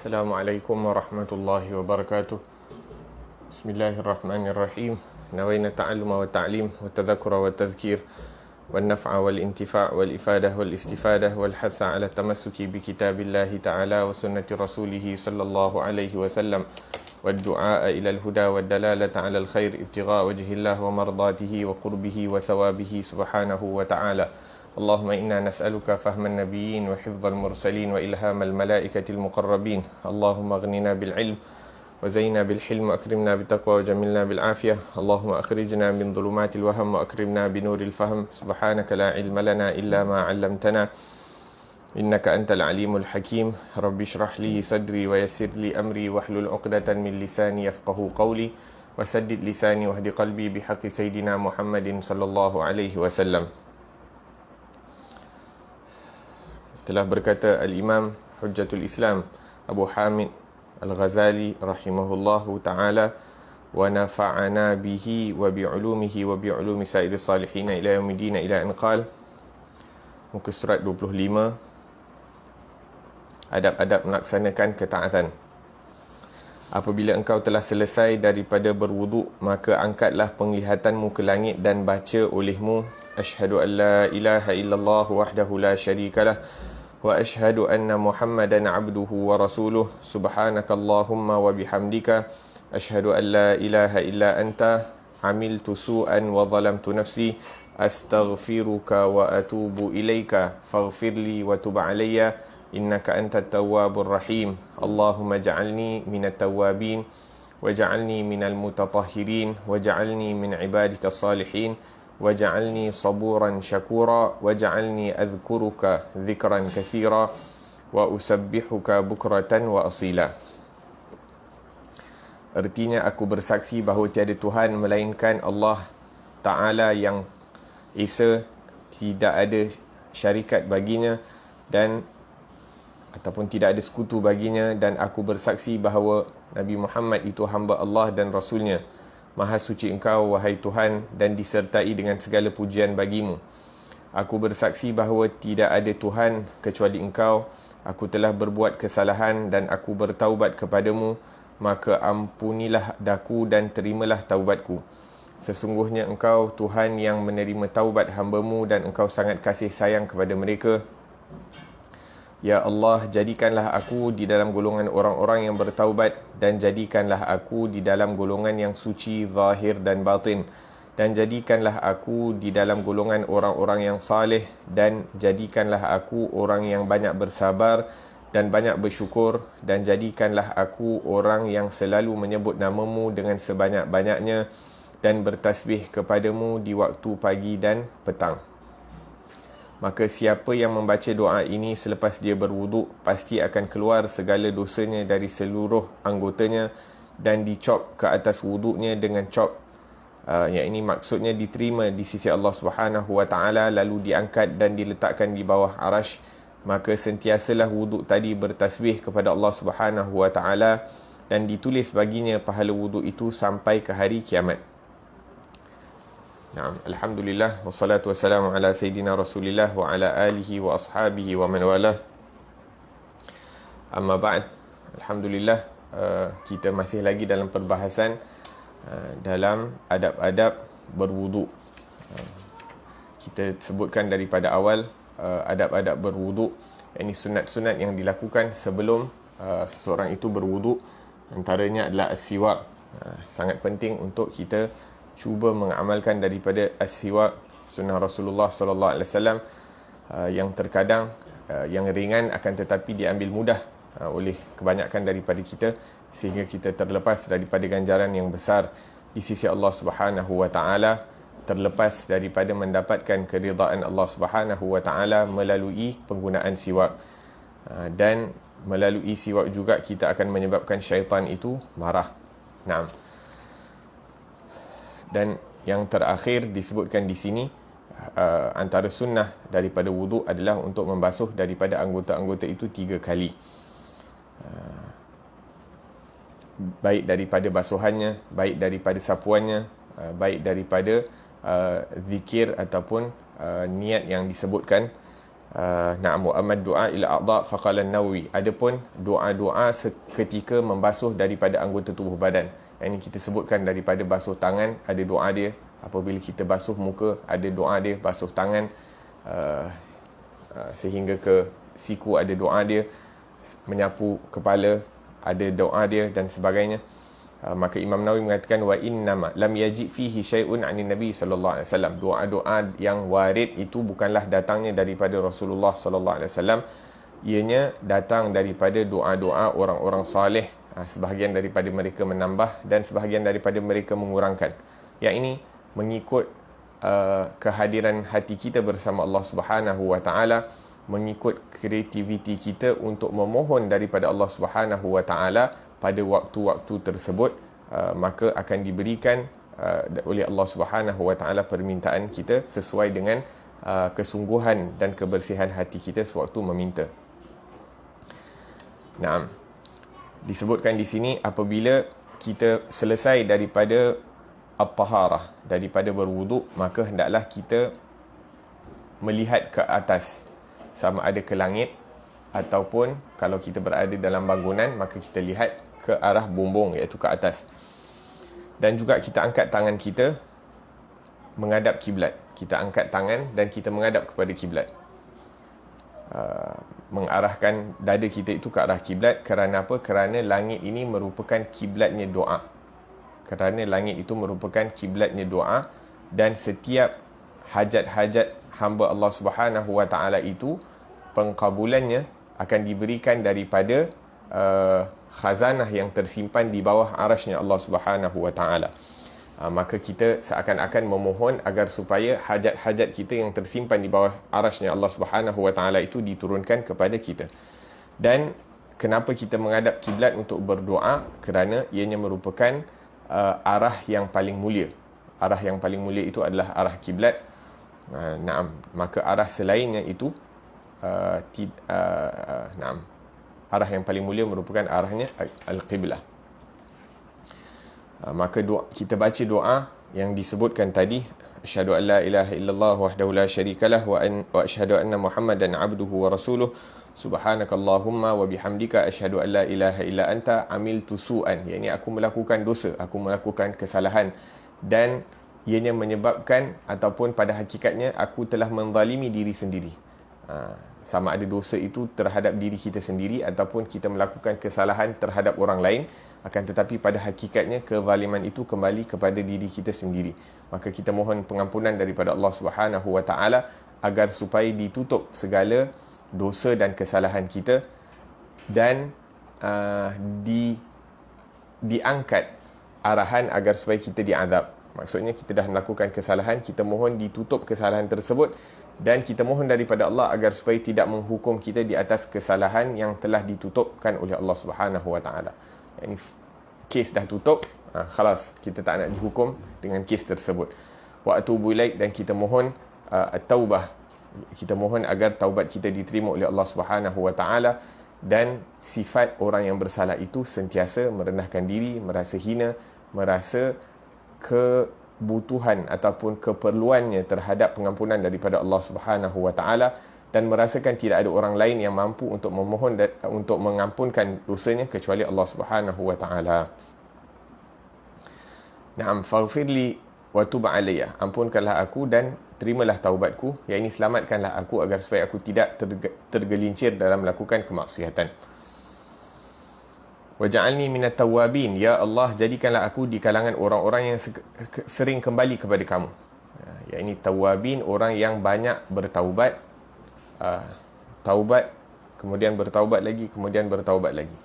Assalamualaikum warahmatullahi wabarakatuh. Bismillahirrahmanirrahim. Nawayna ta'alluma wa ta'lim wa tadhakura wa tadhkir wa naf'a wal intifa' wal ifadah wal istifadah wal hatha ala tamassuki bi kitabillahi ta'ala wa sunnati rasulih sallallahu alaihi wasallam wa du'a ila al-huda wa dalalata ala al-khair ibtigha wajhillah wa mardatihi wa qurbihi wa thawabihi subhanahu wa ta'ala. Allahumma inna nas'aluka fahman nabiyyin wa hifdhal mursalin wa ilhamal malaikatil muqarrabin. Allahumma aghnina bil ilm wa zayyina bil hilm wa akrimna bit taqwa wa jamilna bil afiyah. Allahumma akhrijna min dhulumatil waham wa akrimna bi nuril fahm. Subhanaka la ilma lana illa ma 'allamtana innaka antal alimul hakim. Rabbi shrah li sadri wa yassir li amri wahlul 'uqdatan min lisani yafqahu qawli wa saddid lisani wahdi qalbi bihaqqi sayidina Muhammadin sallallahu alaihi wasallam. Telah berkata Al-Imam Hujjatul Islam Abu Hamid Al-Ghazali rahimahullahu ta'ala, wa nafa'ana bihi wa bi'ulumihi wa bi'ulumi sa'iris salihina ila yaumidina ila anqal. Muka surat 25. Adab-adab melaksanakan ketaatan. Apabila engkau telah selesai daripada berwuduk, maka angkatlah penglihatanmu ke langit dan baca olehmu, Ashhadu an la ilaha illallah wahdahu la syarikalah wa ashhadu anna Muhammadan abduhu wa rasuluh. Subhanakallahumma wa bihamdika ashhadu an la ilaha illa anta amiltu su'an wa zalamtu nafsi astaghfiruka wa atubu ilaika faghfirli wa tub alayya innaka antat tawwabur rahim. Allahumma ja'alni minat tawwabin wa ja'alni minal mutatahhirin wa ja'alni min ibadikas salihin waj'alni saburan syakura waj'alni adhkuruka dhikran kathira wa usabbihuka bukratan wa asila. Artinya, aku bersaksi bahawa tiada Tuhan melainkan Allah Ta'ala yang Esa, tidak ada syarikat baginya dan ataupun tidak ada sekutu baginya, dan aku bersaksi bahawa Nabi Muhammad itu hamba Allah dan Rasulnya. Maha suci engkau, wahai Tuhan, dan disertai dengan segala pujian bagimu. Aku bersaksi bahawa tidak ada Tuhan kecuali engkau. Aku telah berbuat kesalahan dan aku bertaubat kepadamu, maka ampunilah daku dan terimalah taubatku. Sesungguhnya engkau Tuhan yang menerima taubat hamba-Mu dan engkau sangat kasih sayang kepada mereka. Ya Allah, jadikanlah aku di dalam golongan orang-orang yang bertaubat, dan jadikanlah aku di dalam golongan yang suci zahir dan batin, dan jadikanlah aku di dalam golongan orang-orang yang saleh, dan jadikanlah aku orang yang banyak bersabar dan banyak bersyukur, dan jadikanlah aku orang yang selalu menyebut nama-Mu dengan sebanyak-banyaknya dan bertasbih kepadamu di waktu pagi dan petang. Maka siapa yang membaca doa ini selepas dia berwuduk, pasti akan keluar segala dosanya dari seluruh anggotanya dan dicop ke atas wuduknya dengan cop. Yang ini maksudnya diterima di sisi Allah Subhanahu wa ta'ala, lalu diangkat dan diletakkan di bawah arash. Maka sentiasalah wuduk tadi bertasbih kepada Allah Subhanahu wa ta'ala, dan ditulis baginya pahala wuduk itu sampai ke hari kiamat. Naam, alhamdulillah wassalatu wassalamu ala sayyidina Rasulillah wa ala alihi wa ashabihi wa man walah. Amma ba'd. Alhamdulillah, kita masih lagi dalam perbahasan dalam adab-adab berwuduk. Kita sebutkan daripada awal adab-adab berwuduk, ini sunat-sunat yang dilakukan sebelum seseorang itu berwuduk. Antaranya adalah as-siwak. Sangat penting untuk kita cuba mengamalkan daripada as-siwak, sunnah Rasulullah sallallahu alaihi wasallam, yang terkadang yang ringan akan tetapi diambil mudah oleh kebanyakan daripada kita, sehingga kita terlepas daripada ganjaran yang besar di sisi Allah Subhanahu wa taala, terlepas daripada mendapatkan keridaan Allah Subhanahu wa taala melalui penggunaan siwak. Dan melalui siwak juga kita akan menyebabkan syaitan itu marah. Naam. Dan yang terakhir disebutkan di sini, antara sunnah daripada wuduk adalah untuk membasuh daripada anggota-anggota itu 3 kali. Baik daripada basuhannya, baik daripada sapuannya, baik daripada zikir ataupun niat yang disebutkan. Na'am, wa amad du'a ila a'dha faqala an-Nawawi. Adapun doa-doa seketika membasuh daripada anggota tubuh badan. Yang ini kita sebutkan daripada basuh tangan ada doa dia. Apabila kita basuh muka ada doa dia, basuh tangan sehingga ke siku ada doa dia, menyapu kepala ada doa dia dan sebagainya. Maka Imam Nawawi mengatakan wa innama lam yaji fihi syai'un 'anin nabi sallallahu alaihi wasallam. Doa-doa yang warid itu bukanlah datangnya daripada Rasulullah sallallahu alaihi wasallam, ianya datang daripada doa-doa orang-orang soleh. Sebahagian daripada mereka menambah dan sebahagian daripada mereka mengurangkan. Yang ini mengikut kehadiran hati kita bersama Allah Subhanahu wa taala, mengikut kreativiti kita untuk memohon daripada Allah Subhanahu wa taala pada waktu-waktu tersebut, maka akan diberikan oleh Allah Subhanahu wa taala permintaan kita sesuai dengan kesungguhan dan kebersihan hati kita sewaktu meminta. Naam. Disebutkan di sini apabila kita selesai daripada at-taharah, daripada berwuduk, maka hendaklah kita melihat ke atas, sama ada ke langit ataupun kalau kita berada dalam bangunan maka kita lihat ke arah bumbung, iaitu ke atas. Dan juga kita angkat tangan kita menghadap kiblat. Kita angkat tangan dan kita menghadap kepada kiblat. Mengarahkan dada kita itu ke arah kiblat. Kerana apa? Kerana langit ini merupakan kiblatnya doa. Kerana langit itu merupakan kiblatnya doa, dan setiap hajat-hajat hamba Allah Subhanahu wa taala itu pengkabulannya akan diberikan daripada khazanah yang tersimpan di bawah arasy-Nya Allah Subhanahu wa taala. Maka kita seakan-akan memohon agar supaya hajat-hajat kita yang tersimpan di bawah arasy-Nya Allah Subhanahu wa taala itu diturunkan kepada kita. Dan kenapa kita menghadap kiblat untuk berdoa? Kerana ianya merupakan arah yang paling mulia. Arah yang paling mulia itu adalah arah kiblat. Naam, maka arah selainnya itu naam, arah yang paling mulia merupakan arahnya al-qiblah. Maka doa, kita baca doa yang disebutkan tadi, asyhadu an la ilaha illallah wahdahu la syarikalah wa asyhadu anna muhammadan abduhu wa rasuluh subhanakallahumma wa bihamdika asyhadu an la ilaha illa anta amiltu su'an. Iaitu aku melakukan dosa, aku melakukan kesalahan, dan ianya menyebabkan ataupun pada hakikatnya aku telah menzalimi diri sendiri. Sama ada dosa itu terhadap diri kita sendiri ataupun kita melakukan kesalahan terhadap orang lain, akan tetapi pada hakikatnya kezaliman itu kembali kepada diri kita sendiri. Maka kita mohon pengampunan daripada Allah Subhanahu wa taala agar supaya ditutup segala dosa dan kesalahan kita, dan diangkat arahan agar supaya kita diazab. Maksudnya kita dah melakukan kesalahan, kita mohon ditutup kesalahan tersebut, dan kita mohon daripada Allah agar supaya tidak menghukum kita di atas kesalahan yang telah ditutupkan oleh Allah Subhanahu wa taala. Ini kes dah tutup, khalas, kita tak nak dihukum dengan kes tersebut. Wa atubu ilaik, dan kita mohon at-taubah. Kita mohon agar taubat kita diterima oleh Allah Subhanahu wa taala, dan sifat orang yang bersalah itu sentiasa merendahkan diri, merasa hina, merasa kebutuhan ataupun keperluannya terhadap pengampunan daripada Allah Subhanahu wa taala, dan merasakan tidak ada orang lain yang mampu untuk memohon untuk mengampunkan dosanya kecuali Allah Subhanahu wa taala. Na'am, faghfirli wa tub alayya. Ampunkanlah aku dan terimalah taubatku, iaitu selamatkanlah aku agar supaya aku tidak tergelincir dalam melakukan kemaksiatan. Waj'alni minat tawwabin. Ya Allah, jadikanlah aku di kalangan orang-orang yang sering kembali kepada kamu. Iaitu tawwabin, orang yang banyak bertaubat. Taubat, kemudian bertaubat lagi, kemudian bertaubat lagi.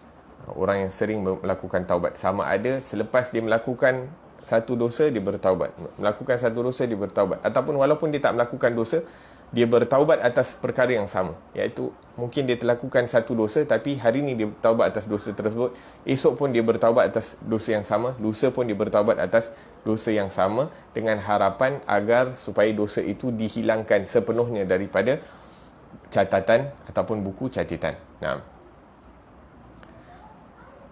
Orang yang sering melakukan taubat. Sama ada selepas dia melakukan satu dosa, dia bertaubat. Melakukan satu dosa, dia bertaubat. Ataupun walaupun dia tak melakukan dosa, dia bertaubat atas perkara yang sama. Iaitu mungkin dia telah lakukan satu dosa, tapi hari ini dia bertaubat atas dosa tersebut. Esok pun dia bertaubat atas dosa yang sama. Lusa pun dia bertaubat atas dosa yang sama, dengan harapan agar supaya dosa itu dihilangkan sepenuhnya daripada catatan ataupun buku catatan. Nah,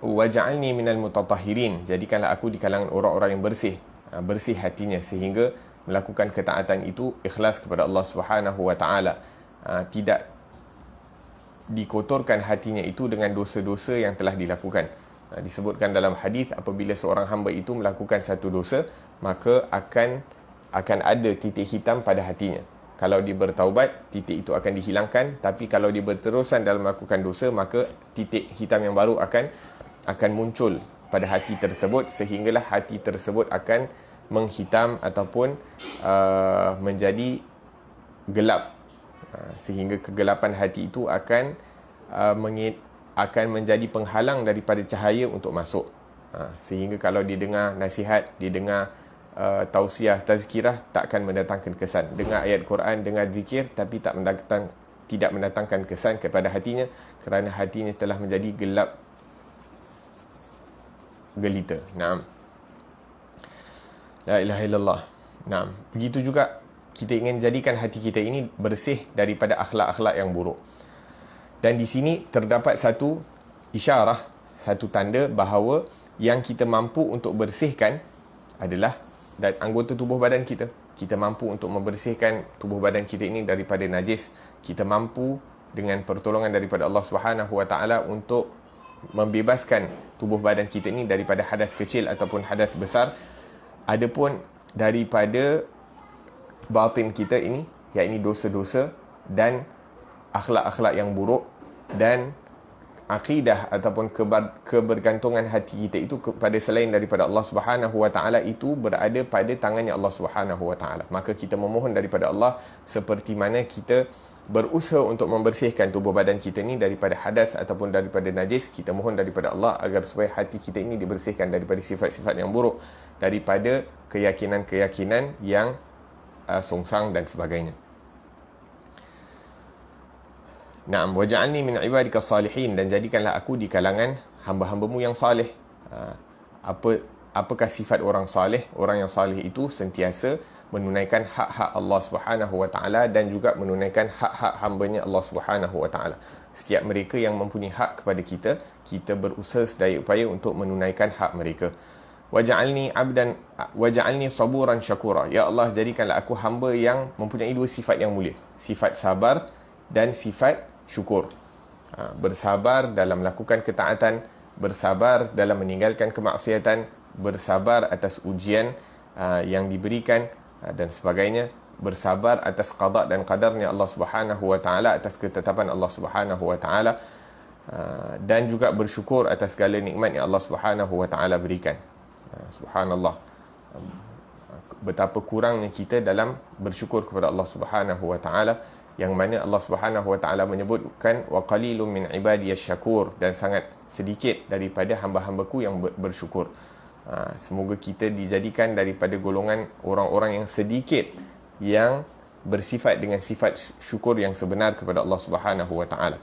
waj'alni minal mutatahhirin. Jadikanlah aku di kalangan orang-orang yang bersih, bersih hatinya, sehingga melakukan ketaatan itu ikhlas kepada Allah Subhanahu wa taala. tidak dikotorkan hatinya itu dengan dosa-dosa yang telah dilakukan. Disebutkan dalam hadis, apabila seorang hamba itu melakukan satu dosa, maka akan ada titik hitam pada hatinya. Kalau dia bertaubat, titik itu akan dihilangkan. Tapi kalau dia berterusan dalam melakukan dosa, maka titik hitam yang baru akan muncul pada hati tersebut, sehinggalah hati tersebut akan menghitam ataupun menjadi gelap, sehingga kegelapan hati itu akan menjadi penghalang daripada cahaya untuk masuk. Sehingga kalau dia dengar nasihat, dia dengar tausiah, tazkirah, takkan mendatangkan kesan. Dengar ayat Quran, dengar zikir, tapi tidak mendatangkan kesan kepada hatinya, kerana hatinya telah menjadi gelap gelita. Naam. La ilaha illallah. Naam. Begitu juga kita ingin jadikan hati kita ini bersih daripada akhlak-akhlak yang buruk. Dan di sini terdapat satu isyarah, satu tanda bahawa yang kita mampu untuk bersihkan adalah dan anggota tubuh badan kita. Kita mampu untuk membersihkan tubuh badan kita ini daripada najis. Kita mampu dengan pertolongan daripada Allah Subhanahu Wa Taala untuk membebaskan tubuh badan kita ini daripada hadas kecil ataupun hadas besar. Adapun daripada batin kita ini, iaitu dosa-dosa dan akhlak-akhlak yang buruk dan akidah ataupun kebergantungan hati kita itu kepada selain daripada Allah Subhanahu Wa Taala itu berada pada tangannya Allah Subhanahu Wa Taala. Maka kita memohon daripada Allah, seperti mana kita berusaha untuk membersihkan tubuh badan kita ini daripada hadas ataupun daripada najis, kita mohon daripada Allah agar supaya hati kita ini dibersihkan daripada sifat-sifat yang buruk, daripada keyakinan-keyakinan yang songsang dan sebagainya. Naam, waj'alni min ibadika salihin, dan jadikanlah aku di kalangan hamba-hambamu yang saleh. Apakah sifat orang saleh? Orang yang saleh itu sentiasa menunaikan hak-hak Allah Subhanahu Wa Taala dan juga menunaikan hak-hak hamba-Nya Allah Subhanahu Wa Taala. Setiap mereka yang mempunyai hak kepada kita, kita berusaha sedaya upaya untuk menunaikan hak mereka. Waj'alni saburan syakura. Ya Allah, jadikanlah aku hamba yang mempunyai dua sifat yang mulia, sifat sabar dan sifat syukur. Bersabar dalam melakukan ketaatan, bersabar dalam meninggalkan kemaksiatan, bersabar atas ujian yang diberikan dan sebagainya, bersabar atas qada dan qadarnya Allah Subhanahu Wa Taala, atas ketetapan Allah Subhanahu Wa Taala, dan juga bersyukur atas segala nikmat yang Allah Subhanahu Wa Taala berikan. Subhanallah, betapa kurangnya kita dalam bersyukur kepada Allah Subhanahu Wa Taala, yang mana Allah Subhanahu Wa Taala menyebutkan wa qalilun min ibadiyasy syakur, dan sangat sedikit daripada hamba-hambaku yang bersyukur. Semoga kita dijadikan daripada golongan orang-orang yang sedikit yang bersifat dengan sifat syukur yang sebenar kepada Allah Subhanahu Wa Taala.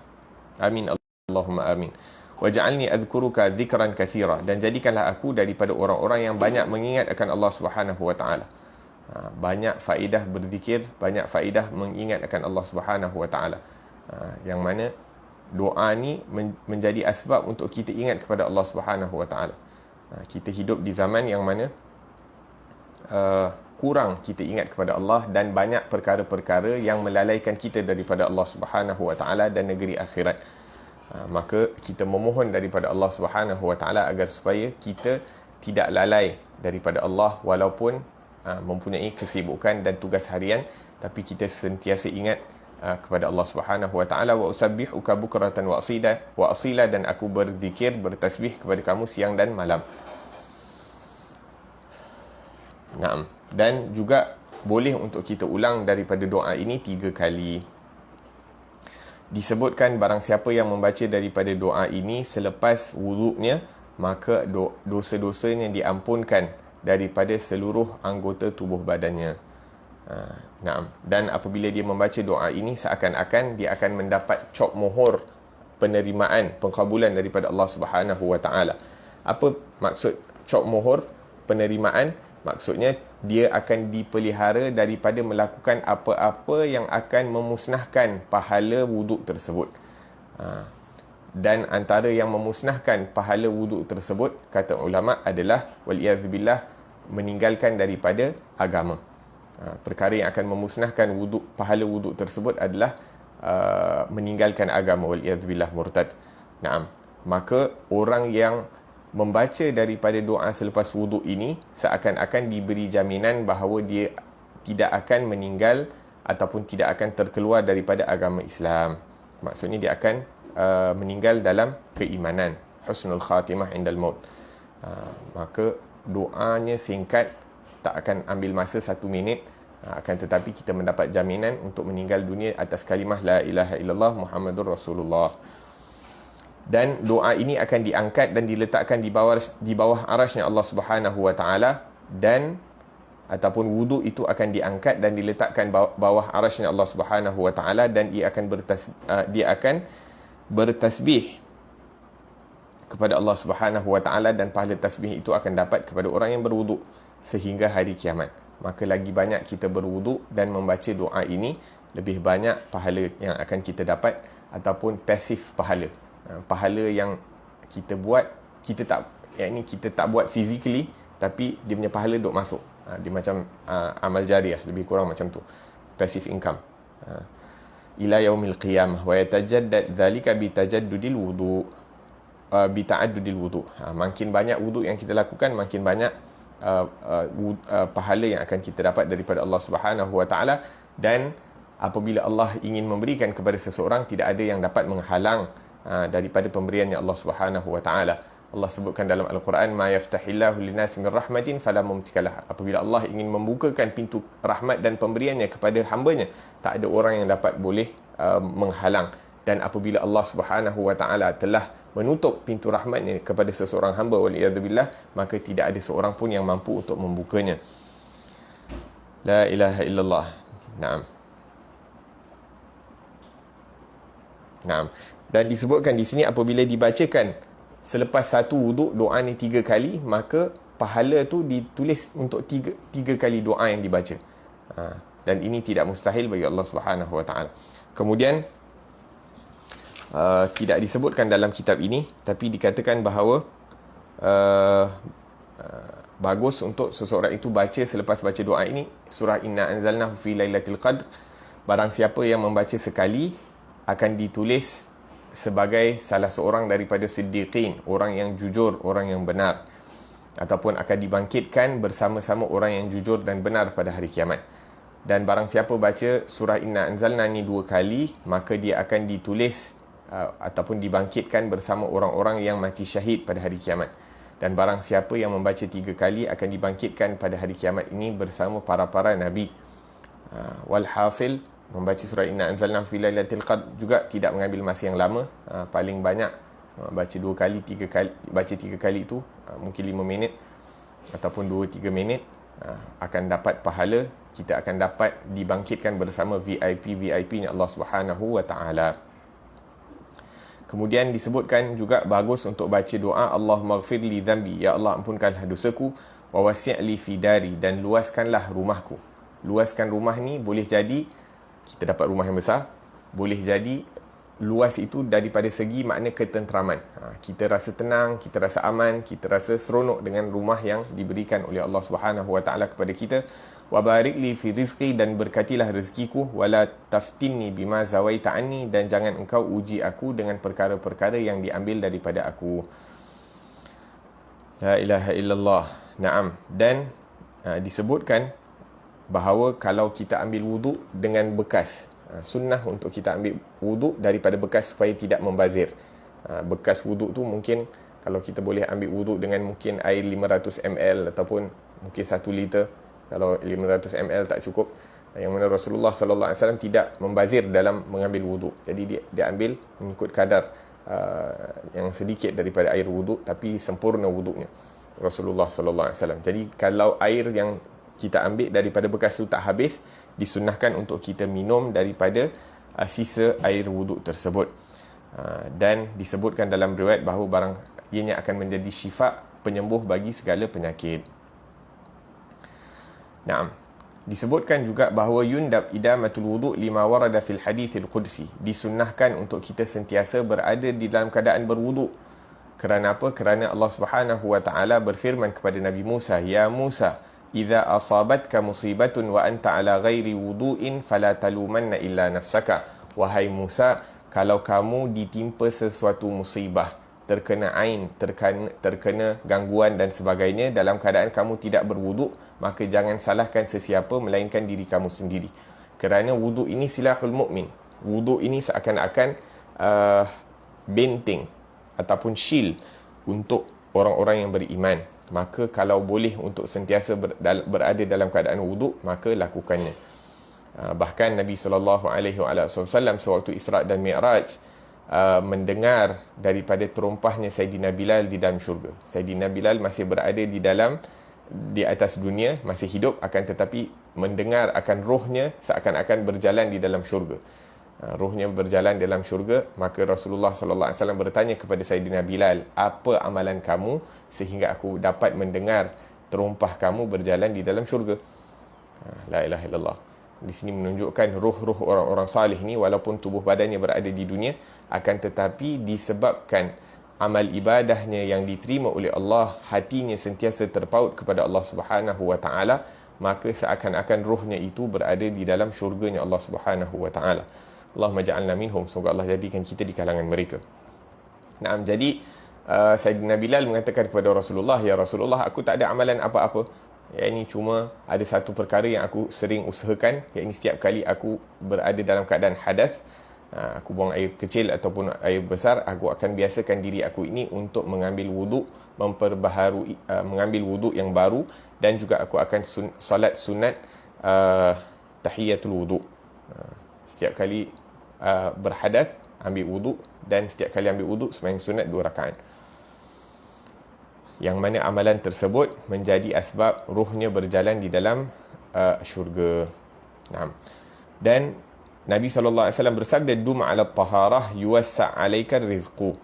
Amin, Allahumma amin. Waj'alni adhkuruka dzikran katsira, dan jadikanlah aku daripada orang-orang yang banyak mengingat akan Allah Subhanahu Wa Taala. Banyak faedah berzikir, banyak faedah mengingat akan Allah Subhanahu Wa Taala. Yang mana doa ni menjadi asbab untuk kita ingat kepada Allah Subhanahu Wa Taala. Kita hidup di zaman yang mana kurang kita ingat kepada Allah, dan banyak perkara-perkara yang melalaikan kita daripada Allah Subhanahu Wa Taala dan negeri akhirat. Maka kita memohon daripada Allah Subhanahu Wa Taala agar supaya kita tidak lalai daripada Allah, walaupun mempunyai kesibukan dan tugas harian, tapi kita sentiasa ingat kepada Allah Subhanahu Wa Taala. Wa usabbihuka bukratan wa asila, dan aku berzikir, bertasbih kepada kamu siang dan malam. Naam. Dan juga boleh untuk kita ulang daripada doa ini 3 kali. Disebutkan barang siapa yang membaca daripada doa ini selepas wuduknya, maka dosa-dosanya diampunkan daripada seluruh anggota tubuh badannya. Naam. Dan apabila dia membaca doa ini, seakan-akan dia akan mendapat cop mohor penerimaan, pengkabulan daripada Allah Subhanahu Wa Taala. Apa maksud cop mohor penerimaan? Maksudnya dia akan dipelihara daripada melakukan apa-apa yang akan memusnahkan pahala wuduk tersebut. Dan antara yang memusnahkan pahala wuduk tersebut, kata ulama, adalah waliyadzubillah, meninggalkan daripada agama. Perkara yang akan memusnahkan pahala wuduk tersebut adalah meninggalkan agama, waliyadzubillah, murtad. Naam. Maka orang yang membaca daripada doa selepas wuduk ini seakan-akan diberi jaminan bahawa dia tidak akan meninggal ataupun tidak akan terkeluar daripada agama Islam. Maksudnya dia akan meninggal dalam keimanan, husnul khatimah indal maut. Maka doanya singkat, tak akan ambil masa 1 minit, akan tetapi kita mendapat jaminan untuk meninggal dunia atas kalimah la ilaha illallah Muhammadur Rasulullah. Dan doa ini akan diangkat dan diletakkan di bawah arasy-Nya Allah Subhanahu wa taala, dan ataupun wuduk itu akan diangkat dan diletakkan bawah arasy-Nya Allah Subhanahu wa taala, dan dia akan bertasbih kepada Allah Subhanahu wa taala, dan pahala tasbih itu akan dapat kepada orang yang berwuduk sehingga hari kiamat. Maka lagi banyak kita berwuduk dan membaca doa ini, lebih banyak pahala yang akan kita dapat, ataupun pasif pahala. Pahala yang kita buat, kita tak buat physically, tapi dia punya pahala duk masuk. Dia macam amal jariah, lebih kurang macam tu, passive income. Ila yaumil qiyamah wa yatajaddad dhalika bi tajaddudil wudu, bi ta'addudil wudu. Makin banyak wuduk yang kita lakukan, makin banyak pahala yang akan kita dapat daripada Allah Subhanahu wa taala. Dan apabila Allah ingin memberikan kepada seseorang, tidak ada yang dapat menghalang daripada pemberiannya Allah Subhanahu wa taala. Allah sebutkan dalam Al-Quran, ma yaftahillahu linnasi min rahmatin fala mumtikalah. Apabila Allah ingin membukakan pintu rahmat dan pemberiannya kepada hamba-Nya, tak ada orang yang dapat boleh menghalang. Dan apabila Allah Subhanahu wa taala telah menutup pintu rahmatnya kepada seseorang hamba, waliyadzubillah, maka tidak ada seorang pun yang mampu untuk membukanya. La ilaha illallah. Naam. Dan disebutkan di sini, apabila dibacakan selepas satu wuduk doa ni 3 kali, maka pahala tu ditulis untuk 3 kali doa yang dibaca. Dan ini tidak mustahil bagi Allah Subhanahu wa taala. Kemudian tidak disebutkan dalam kitab ini, tapi dikatakan bahawa bagus untuk seseorang itu baca selepas baca doa ini surah Inna Anzalnahu fi Lailatul Qadr. Barang siapa yang membaca sekali akan ditulis sebagai salah seorang daripada siddiqin, orang yang jujur, orang yang benar, ataupun akan dibangkitkan bersama-sama orang yang jujur dan benar pada hari kiamat. Dan barang siapa baca surah Inna Anzalna ni 2 kali, maka dia akan ditulis ataupun dibangkitkan bersama orang-orang yang mati syahid pada hari kiamat. Dan barang siapa yang membaca 3 kali akan dibangkitkan pada hari kiamat ini bersama para-para nabi. Walhasil, membaca surah Inna Anzalna fi Lailatul Qadr juga tidak mengambil masa yang lama. Paling banyak baca 2 kali, 3 kali, baca 3 kali itu mungkin 5 minit ataupun 2-3 minit, akan dapat pahala. Kita akan dapat dibangkitkan bersama VIP-nya Allah Subhanahu wa taala. Kemudian disebutkan juga bagus untuk baca doa Allahumma ghfir li dhanbi, ya Allah ampunkanlah dosaku, wa wasi' li fi dari, dan luaskanlah rumahku. Luaskan rumah ni boleh jadi kita dapat rumah yang besar, boleh jadi luas itu daripada segi makna ketenteraman. Kita rasa tenang, kita rasa aman, kita rasa seronok dengan rumah yang diberikan oleh Allah Subhanahu wa taala kepada kita. Wa barik li fi rizqi, dan berkatilah rezekiku, wala taftinni bima zawaita anni, dan jangan engkau uji aku dengan perkara-perkara yang diambil daripada aku. La ilaha illallah. Naam. Dan disebutkan bahawa kalau kita ambil wuduk dengan bekas, sunnah untuk kita ambil wuduk daripada bekas supaya tidak membazir. Bekas wuduk tu mungkin kalau kita boleh ambil wuduk dengan mungkin air 500 ml ataupun mungkin 1 liter. Kalau 500 ml tak cukup, yang mana Rasulullah sallallahu alaihi wasallam tidak membazir dalam mengambil wuduk. Jadi dia ambil mengikut kadar yang sedikit daripada air wuduk, tapi sempurna wuduknya Rasulullah sallallahu alaihi wasallam. Jadi kalau air yang kita ambil daripada bekas tu tak habis, disunnahkan untuk kita minum daripada sisa air wuduk tersebut. Dan disebutkan dalam riwayat bahawa barang ianya akan menjadi syifa, penyembuh bagi segala penyakit. Naam. Disebutkan juga bahawa yundab idamatul wudu' lima warada fil hadithil qudsi. Disunnahkan untuk kita sentiasa berada di dalam keadaan berwuduk. Kerana apa? Kerana Allah Subhanahu wa taala berfirman kepada Nabi Musa, "Ya Musa, idza asabatka musibatun wa anta ala ghairi wudu'in fala talumanna illa nafsaka wahai Musa, kalau kamu ditimpa sesuatu musibah, terkena ain, terkena gangguan dan sebagainya, dalam keadaan kamu tidak berwuduk, maka jangan salahkan sesiapa melainkan diri kamu sendiri. Kerana wuduk ini silahul mukmin. Wuduk ini seakan-akan benteng ataupun shield untuk orang-orang yang beriman. Maka kalau boleh untuk sentiasa berada dalam keadaan wuduk, maka lakukannya. Bahkan Nabi SAW sewaktu Isra' dan Mi'raj mendengar daripada terumpahnya Sayyidina Bilal di dalam syurga. Sayyidina Bilal masih berada di atas dunia, masih hidup, akan tetapi mendengar akan rohnya seakan-akan berjalan di dalam syurga. Rohnya berjalan dalam syurga. Maka Rasulullah SAW bertanya kepada Sayyidina Bilal, apa amalan kamu sehingga aku dapat mendengar terumpah kamu berjalan di dalam syurga? La ilaha illallah. Di sini menunjukkan roh-roh orang-orang salih ni, walaupun tubuh badannya berada di dunia, akan tetapi disebabkan amal ibadahnya yang diterima oleh Allah, hatinya sentiasa terpaut kepada Allah Subhanahu wa taala, maka seakan-akan rohnya itu berada di dalam syurganya Allah Subhanahu wa taala. Allahumma ja'alna minhum. Semoga Allah jadikan kita di kalangan mereka. Jadi Sayyidina Bilal mengatakan kepada Rasulullah, ya Rasulullah, aku tak ada amalan apa-apa. Ini cuma ada satu perkara yang aku sering usahakan, iaitu setiap kali aku berada dalam keadaan hadas, aku buang air kecil ataupun air besar, aku akan biasakan diri aku ini untuk mengambil wuduk, mengambil wuduk yang baru, dan juga aku akan salat sunat tahiyatul wuduk. Setiap kali berhadas ambil wuduk, dan setiap kali ambil wuduk sembahyang sunat 2 rakaat. Yang mana amalan tersebut menjadi asbab ruhnya berjalan di dalam syurga. Dan Nabi SAW bersabda, dum ala taharah yuwassa' alaika rizqu.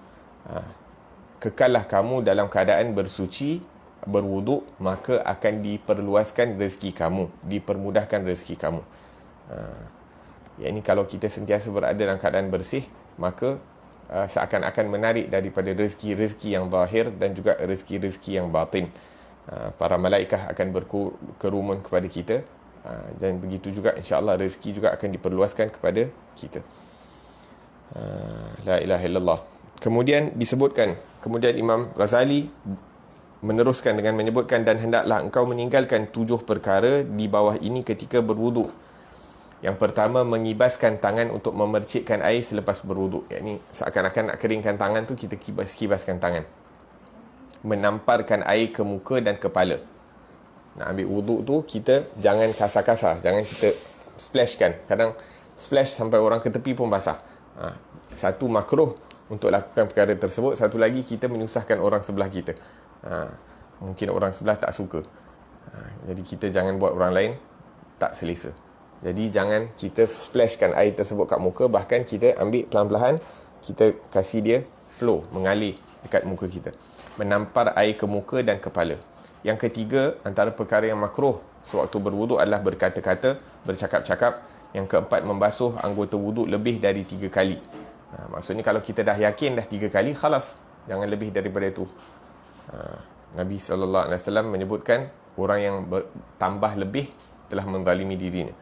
Kekallah kamu dalam keadaan bersuci, berwuduk, maka akan diperluaskan rezeki kamu, dipermudahkan rezeki kamu. Ini kalau kita sentiasa berada dalam keadaan bersih, maka seakan-akan menarik daripada rezeki-rezeki yang zahir dan juga rezeki-rezeki yang batin. Para malaikat akan berkerumun kepada kita, dan begitu juga insya-Allah rezeki juga akan diperluaskan kepada kita. La ilaha illallah. Kemudian Imam Ghazali meneruskan dengan menyebutkan, dan hendaklah engkau meninggalkan 7 perkara di bawah ini ketika berwuduk. Yang pertama, mengibaskan tangan untuk memercikkan air selepas berwuduk. Ini seakan-akan nak keringkan tangan tu, kita kibaskan tangan. Menamparkan air ke muka dan kepala. Nak ambil wuduk tu, kita jangan kasar-kasar, jangan kita splashkan. Kadang splash sampai orang ke tepi pun basah. Satu, makruh untuk lakukan perkara tersebut. Satu lagi, kita menyusahkan orang sebelah kita. Mungkin orang sebelah tak suka. Jadi kita jangan buat orang lain tak selesa. Jadi jangan kita splashkan air tersebut kat muka, bahkan kita ambil pelan-pelan, kita kasih dia flow, mengalir dekat muka kita. Menampar air ke muka dan kepala. Yang ketiga, antara perkara yang makruh sewaktu berwuduk adalah berkata-kata, bercakap-cakap. Yang keempat, membasuh anggota wuduk lebih dari 3 kali. Maksudnya kalau kita dah yakin dah 3 kali, khalas, jangan lebih daripada itu. Nabi SAW menyebutkan, orang yang bertambah lebih telah menzalimi dirinya.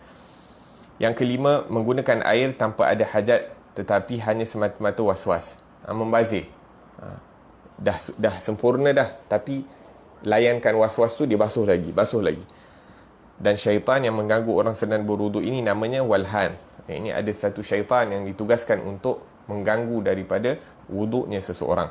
Yang kelima, menggunakan air tanpa ada hajat, tetapi hanya semata-mata was-was. Membazir. Dah sempurna dah, tapi layankan was-was tu, dia basuh lagi. Dan syaitan yang mengganggu orang sedang berwuduk ini namanya walhan. Ini ada satu syaitan yang ditugaskan untuk mengganggu daripada wuduknya seseorang.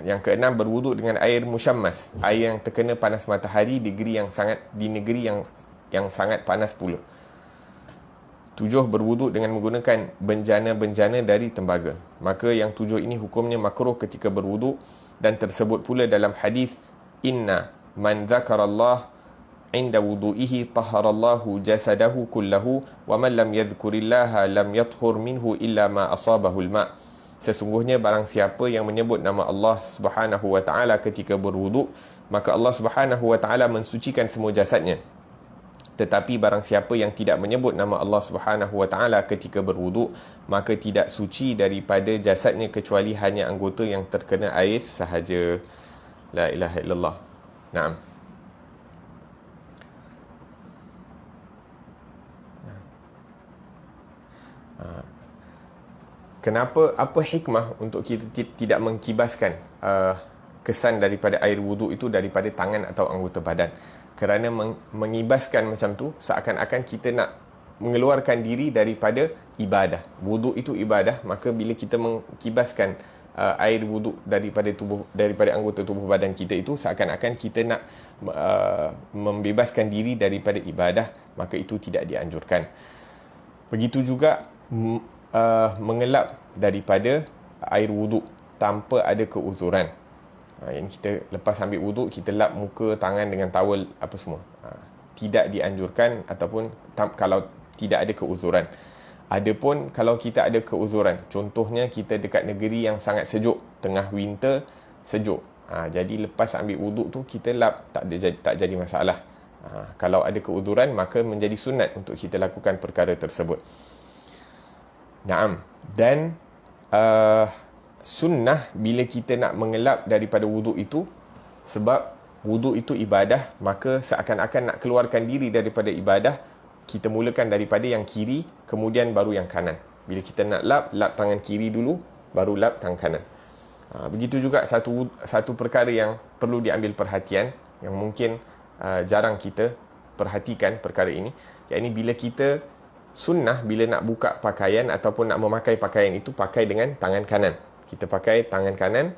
Yang keenam, berwuduk dengan air musyammas, air yang terkena panas matahari di negeri yang sangat panas pula. 7, berwuduk dengan menggunakan benjana-benjana dari tembaga. Maka yang 7 ini hukumnya makruh ketika berwuduk, dan tersebut pula dalam hadis, inna man dzakarallah inda wudu'ihi taharallahu jasadahu kullahu wa man lam yadhkurillaha lam yathhur minhu illa ma asabahu al-ma'. Sesungguhnya barang siapa yang menyebut nama Allah Subhanahu wa taala ketika berwuduk, maka Allah Subhanahu wa taala mensucikan semua jasadnya. Tetapi barang siapa yang tidak menyebut nama Allah Subhanahu wa taala ketika berwuduk, maka tidak suci daripada jasadnya kecuali hanya anggota yang terkena air sahaja. La ilaha illallah. Naam. kenapa, apa hikmah untuk kita tidak mengkibaskan kesan daripada air wuduk itu daripada tangan atau anggota badan? Kerana mengibaskan macam tu seakan-akan kita nak mengeluarkan diri daripada ibadah. Wuduk itu ibadah, maka bila kita mengkibaskan air wuduk daripada anggota tubuh badan kita itu, seakan-akan kita nak membebaskan diri daripada ibadah, maka itu tidak dianjurkan. Begitu juga mengelap daripada air wuduk tanpa ada keuzuran. Yang kita lepas ambil wuduk, kita lap muka, tangan dengan towel apa semua. Tidak dianjurkan, ataupun kalau tidak ada keuzuran. Adapun kalau kita ada keuzuran, contohnya kita dekat negeri yang sangat sejuk, tengah winter sejuk, jadi lepas ambil wuduk tu kita lap, tak jadi masalah. Kalau ada keuzuran, maka menjadi sunat untuk kita lakukan perkara tersebut. Naam. Dan sunnah bila kita nak mengelap daripada wuduk itu, sebab wuduk itu ibadah, maka seakan-akan nak keluarkan diri daripada ibadah, kita mulakan daripada yang kiri, kemudian baru yang kanan. Bila kita nak lap tangan kiri dulu, baru lap tangan kanan. Begitu juga satu perkara yang perlu diambil perhatian, yang mungkin jarang kita perhatikan perkara ini, iaitu bila kita sunnah, bila nak buka pakaian ataupun nak memakai pakaian itu, pakai dengan tangan kanan. Kita pakai tangan kanan,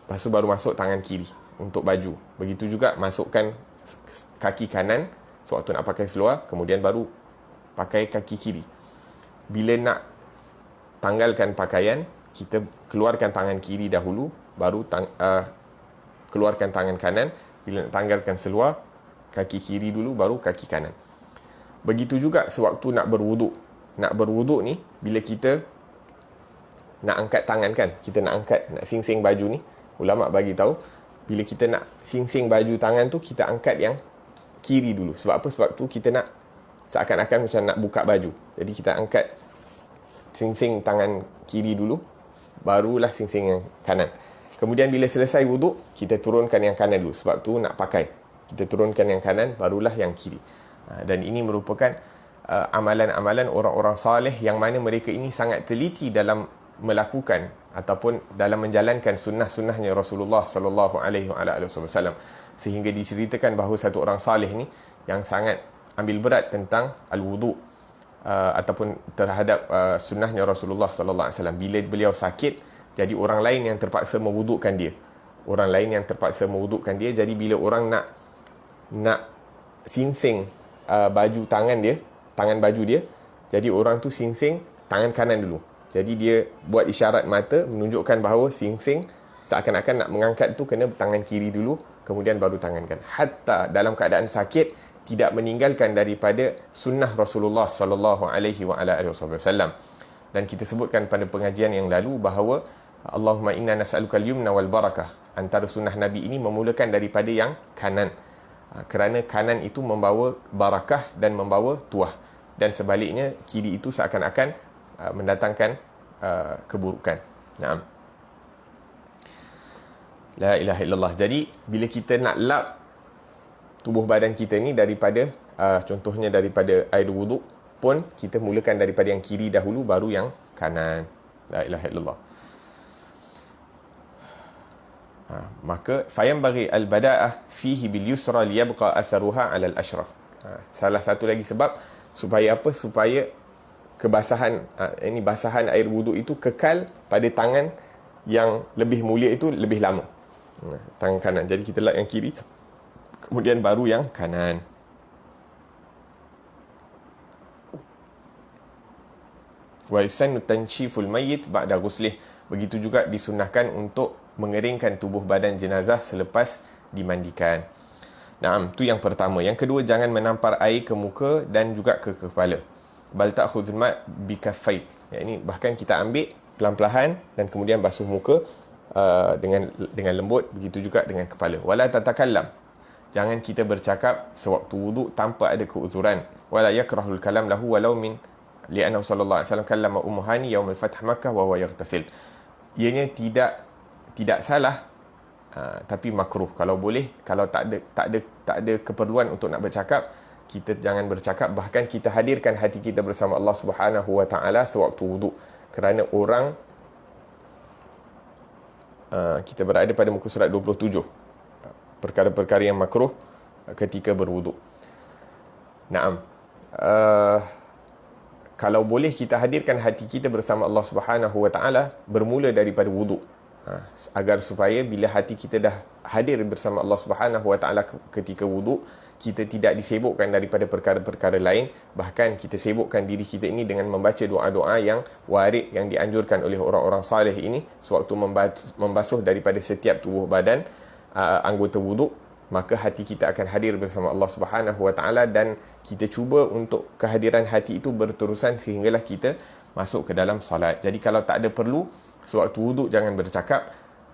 lepas tu baru masuk tangan kiri untuk baju. Begitu juga masukkan kaki kanan sewaktu nak pakai seluar, kemudian baru pakai kaki kiri. Bila nak tanggalkan pakaian, kita keluarkan tangan kiri dahulu, baru keluarkan tangan kanan. Bila nak tanggalkan seluar, kaki kiri dulu, baru kaki kanan. Begitu juga sewaktu nak berwuduk. Nak berwuduk ni, bila kita nak angkat tangan kan, kita nak singsing baju ni, ulama bagi tahu, bila kita nak singsing baju tangan tu, kita angkat yang kiri dulu. Sebab apa? Sebab tu kita nak seakan-akan macam nak buka baju. Jadi kita angkat singsing tangan kiri dulu, barulah singsing yang kanan. Kemudian bila selesai wuduk, kita turunkan yang kanan dulu. Sebab tu nak pakai, kita turunkan yang kanan, barulah yang kiri. Dan ini merupakan amalan-amalan orang-orang saleh yang mana mereka ini sangat teliti dalam melakukan ataupun dalam menjalankan sunnah-sunnahnya Rasulullah sallallahu alaihi wasallam, sehingga diceritakan bahawa satu orang saleh ni yang sangat ambil berat tentang al-wudu ataupun terhadap sunnahnya Rasulullah sallallahu alaihi wasallam. Bila beliau sakit, jadi orang lain yang terpaksa mewudukkan dia. Jadi bila orang nak singsing baju tangan baju dia, jadi orang tu singsing tangan kanan dulu. Jadi dia buat isyarat mata menunjukkan bahawa singsing, seakan-akan nak mengangkat tu kena tangan kiri dulu, kemudian baru tangan kanan. Hatta dalam keadaan sakit tidak meninggalkan daripada sunnah Rasulullah sallallahu alaihi wasallam. Dan kita sebutkan pada pengajian yang lalu bahawa Allahumma inna nas'aluka al-yumna wal barakah. Antara sunnah Nabi ini memulakan daripada yang kanan. Kerana kanan itu membawa barakah dan membawa tuah. Dan sebaliknya, kiri itu seakan-akan mendatangkan keburukan. Naam. La ilaha illallah. Jadi bila kita nak lap tubuh badan kita ni daripada contohnya daripada air wuduk pun, kita mulakan daripada yang kiri dahulu, baru yang kanan. La ilaha illallah. Maka fayambaghi al-bada'ah fihi bil yusra liyabqa atharuha 'ala al-ashraf. Salah satu lagi sebab supaya apa? Supaya kebasahan basahan air wuduk itu kekal pada tangan yang lebih mulia itu lebih lama. Tangan kanan. Jadi kita lap yang kiri, kemudian baru yang kanan. Wa yusannu tanshiful mayyit ba'da ghuslih. Begitu juga disunahkan untuk mengeringkan tubuh badan jenazah selepas dimandikan. Naam, tu yang pertama. Yang kedua, jangan menampar air ke muka dan juga ke kepala. Bal ta'khudhul ma' bikaffaik. Ini bahkan kita ambil pelan-pelan dan kemudian basuh muka dengan lembut, begitu juga dengan kepala. Wala tatakallam. Jangan kita bercakap sewaktu wuduk tanpa ada keuzuran. Wala yakrahul kalam lahu walau min li'annahu sallallahu alaihi wasallam kallama Ummu Hani yaumul fath Makkah wa huwa yaghtasil. Ianya tidak salah, tapi makruh. Kalau boleh, kalau tak ada keperluan untuk nak bercakap, kita jangan bercakap. Bahkan kita hadirkan hati kita bersama Allah Subhanahu wa taala sewaktu wuduk. kerana orang kita berada pada muka surat 27, perkara-perkara yang makruh ketika berwuduk. Naam. Kalau boleh kita hadirkan hati kita bersama Allah Subhanahu Wa Taala bermula daripada wuduk, agar supaya bila hati kita dah hadir bersama Allah Subhanahu Wa Taala ketika wuduk, kita tidak disibukkan daripada perkara-perkara lain. Bahkan kita sibukkan diri kita ini dengan membaca doa-doa yang warid, yang dianjurkan oleh orang-orang salih ini sewaktu membasuh daripada setiap tubuh badan, anggota wuduk. Maka hati kita akan hadir bersama Allah Subhanahu Wa Taala, dan kita cuba untuk kehadiran hati itu berterusan sehinggalah kita masuk ke dalam solat. Jadi kalau tak ada perlu, sewaktu wuduk jangan bercakap.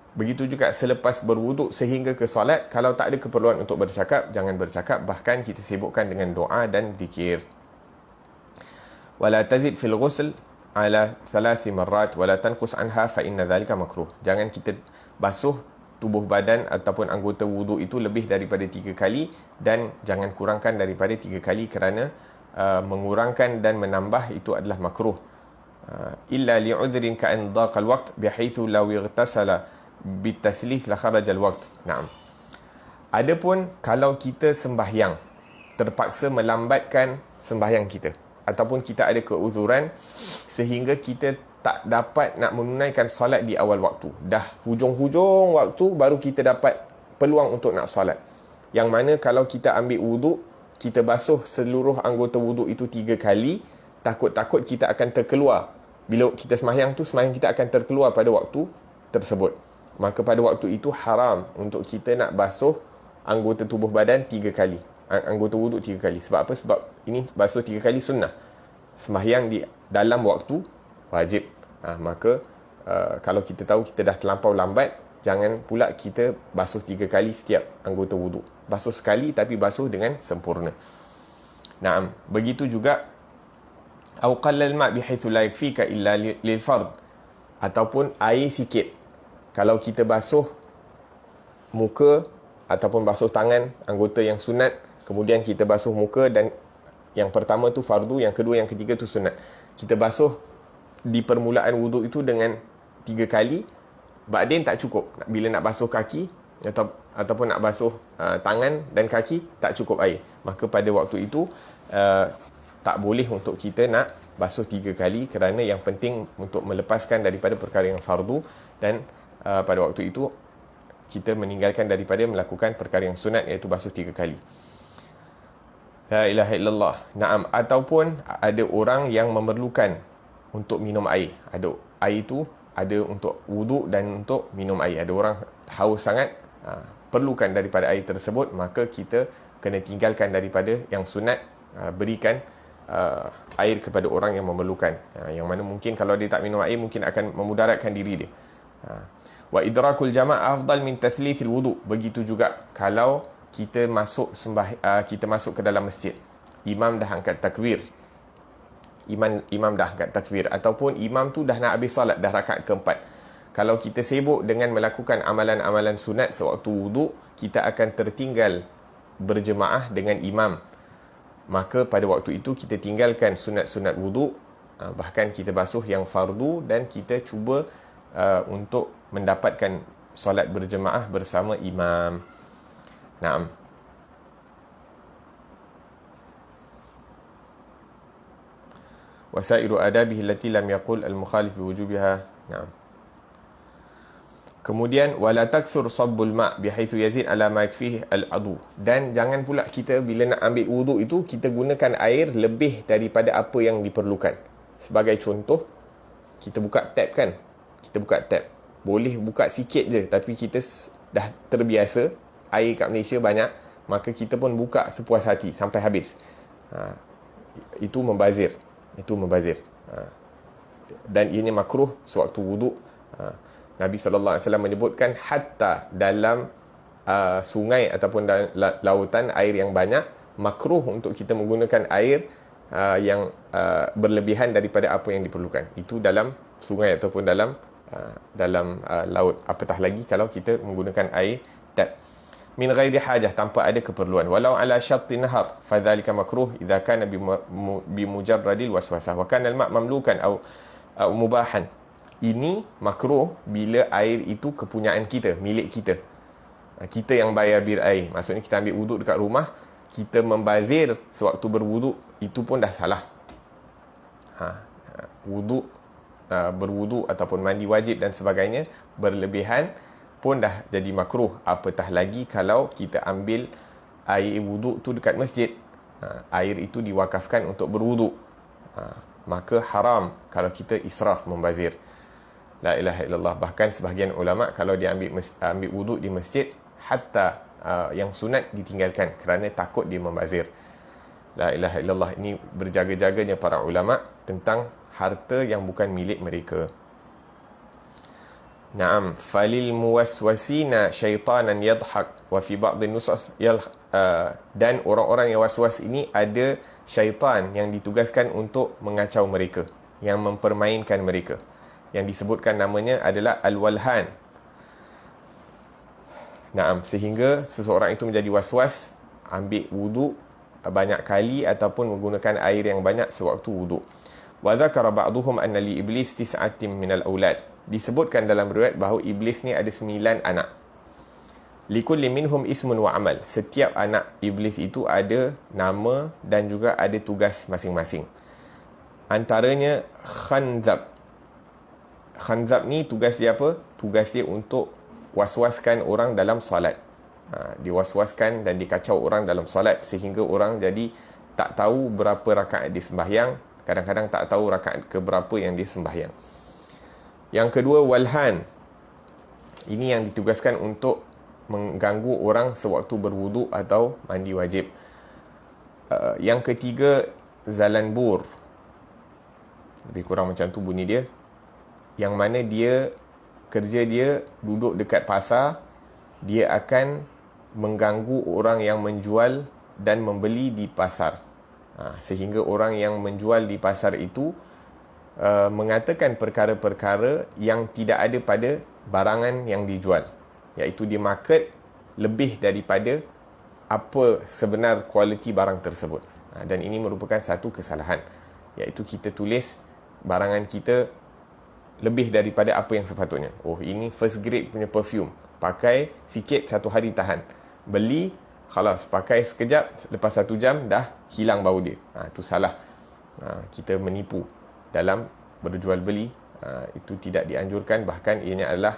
Begitu juga selepas berwuduk sehingga ke solat, kalau tak ada keperluan untuk bercakap, jangan bercakap. Bahkan kita sibukkan dengan doa dan zikir. Wala tazid fil ghusl ala 3 marrat wala tanqus anha fa inna dhalika makruh. Jangan kita basuh tubuh badan ataupun anggota wuduk itu lebih daripada 3 kali, dan jangan kurangkan daripada 3 kali, kerana mengurangkan dan menambah itu adalah makruh. Illa li'udhrin ka'an dhaqal waqt bihaitsu law ightasala bitathlith la kharajal waqt. Naam. Adapun kalau kita sembahyang terpaksa melambatkan sembahyang kita, ataupun kita ada keuzuran sehingga kita tak dapat nak menunaikan solat di awal waktu, dah hujung-hujung waktu baru kita dapat peluang untuk nak solat, yang mana kalau kita ambil wuduk, kita basuh seluruh anggota wuduk itu 3 kali, takut-takut kita akan terkeluar. Bila kita sembahyang tu, sembahyang kita akan terkeluar pada waktu tersebut. Maka pada waktu itu haram untuk kita nak basuh anggota tubuh badan 3 kali, anggota wuduk 3 kali. Sebab apa? Sebab ini basuh 3 kali sunnah, sembahyang di dalam waktu wajib. Maka kalau kita tahu kita dah terlampau lambat, jangan pula kita basuh 3 kali setiap anggota wuduk. Basuh sekali tapi basuh dengan sempurna. Naam. Begitu juga au qallal ma' bihaitsu la yakfika illa lil fard, ataupun air sikit. Kalau kita basuh muka ataupun basuh tangan, anggota yang sunat, kemudian kita basuh muka, dan yang pertama tu fardu, yang kedua, yang ketiga tu sunat. Kita basuh di permulaan wuduk itu dengan 3 kali, ba'din tak cukup. Bila nak basuh kaki ataupun nak basuh tangan dan kaki, tak cukup air. Maka pada waktu itu tak boleh untuk kita nak basuh 3 kali, kerana yang penting untuk melepaskan daripada perkara yang fardu, dan pada waktu itu kita meninggalkan daripada melakukan perkara yang sunat, iaitu basuh 3 kali. La ilaha illallah. Naam. Ataupun ada orang yang memerlukan untuk minum air. Ada air itu ada untuk wuduk dan untuk minum air. Ada orang haus sangat, perlukan daripada air tersebut, maka kita kena tinggalkan daripada yang sunat, berikan air kepada orang yang memerlukan. Yang mana mungkin kalau dia tak minum air, mungkin akan memudaratkan diri dia. Wa idrakul jama'ah afdal min tathlithil wudu. Begitu juga kalau kita masuk kita masuk ke dalam masjid, imam dah angkat takbir, imam dah angkat takbir, ataupun imam tu dah nak habis solat, dah rakaat keempat. Kalau kita sibuk dengan melakukan amalan-amalan sunat sewaktu wuduk, kita akan tertinggal berjemaah dengan imam. Maka pada waktu itu kita tinggalkan sunat-sunat wuduk, bahkan kita basuh yang fardu, dan kita cuba untuk mendapatkan solat berjemaah bersama imam. Naam. Wasairu adabihi allati lam yaqul al-mukhalif biwujubiha. Naam. Kemudian wala takthur sabbul ma' bihaitsu yazid ala ma yakfihi al-adu. Dan jangan pula kita bila nak ambil wuduk itu, kita gunakan air lebih daripada apa yang diperlukan. Sebagai contoh, kita buka tap kan? Kita buka tap. Boleh buka sikit je, tapi kita dah terbiasa, air kat Malaysia banyak, maka kita pun buka sepuas hati sampai habis. Itu membazir. Dan ianya makruh sewaktu wuduk. Nabi SAW menyebutkan hatta dalam sungai ataupun lautan air yang banyak, makruh untuk kita menggunakan air yang berlebihan daripada apa yang diperlukan. Itu dalam sungai ataupun dalam laut. Apatah lagi kalau kita menggunakan air tap. Min ghairi hajah, tanpa ada keperluan. Walau ala syatti nahar fadzalika makruh idza kana bimujarradil waswasah wa kana al-ma' mamlukan aw mubahan. Ini makruh bila air itu kepunyaan kita, milik kita. Kita yang bayar bil air. Maksudnya kita ambil wuduk dekat rumah, kita membazir sewaktu berwuduk, itu pun dah salah. Wuduk, berwuduk ataupun mandi wajib dan sebagainya berlebihan pun dah jadi makruh. Apatah lagi kalau kita ambil air wuduk tu dekat masjid, air itu diwakafkan untuk berwuduk, maka haram kalau kita israf, membazir. La ilaha illallah. Bahkan sebahagian ulama' kalau dia ambil wuduk di masjid, hatta yang sunat ditinggalkan kerana takut dia membazir. La ilaha illallah. Ini berjaga-jaganya para ulama' tentang harta yang bukan milik mereka. Naam, falil muwaswasina syaitanan yadhak wa fi ba'd an-nusas dan orang-orang yang waswas ini ada syaitan yang ditugaskan untuk mengacau mereka, yang mempermainkan mereka. Yang disebutkan namanya adalah al-walhan. Naam, sehingga seseorang itu menjadi waswas, ambil wuduk banyak kali ataupun menggunakan air yang banyak sewaktu wuduk. Wa dzakara ba'dhum anna li iblis tis'atin minal aulad. Disebutkan dalam riwayat bahawa iblis ni ada 9 anak. Likulli minhum ismun wa amal. Setiap anak iblis itu ada nama dan juga ada tugas masing-masing. Antaranya Khanzab. Khanzab ni tugas dia apa? Tugas dia untuk waswaskan orang dalam salat. Dia waswaskan dan dikacau orang dalam salat sehingga orang jadi tak tahu berapa rakaat dia sembahyang. Kadang-kadang tak tahu rakaat ke berapa yang dia sembahyang. Yang kedua, walhan. Ini yang ditugaskan untuk mengganggu orang sewaktu berwuduk atau mandi wajib. Yang ketiga, zalanbur. Lebih kurang macam tu bunyi dia. Yang mana dia, kerja dia duduk dekat pasar, dia akan mengganggu orang yang menjual dan membeli di pasar. Sehingga orang yang menjual di pasar itu mengatakan perkara-perkara yang tidak ada pada barangan yang dijual, iaitu dia market lebih daripada apa sebenar kualiti barang tersebut. Dan ini merupakan satu kesalahan, iaitu kita tulis barangan kita lebih daripada apa yang sepatutnya. Oh, ini first grade punya perfume, pakai sikit 1 hari tahan, beli khalas, pakai sekejap, lepas 1 jam dah hilang bau dia. Itu salah. Kita menipu dalam berjual beli. Itu tidak dianjurkan, bahkan ianya adalah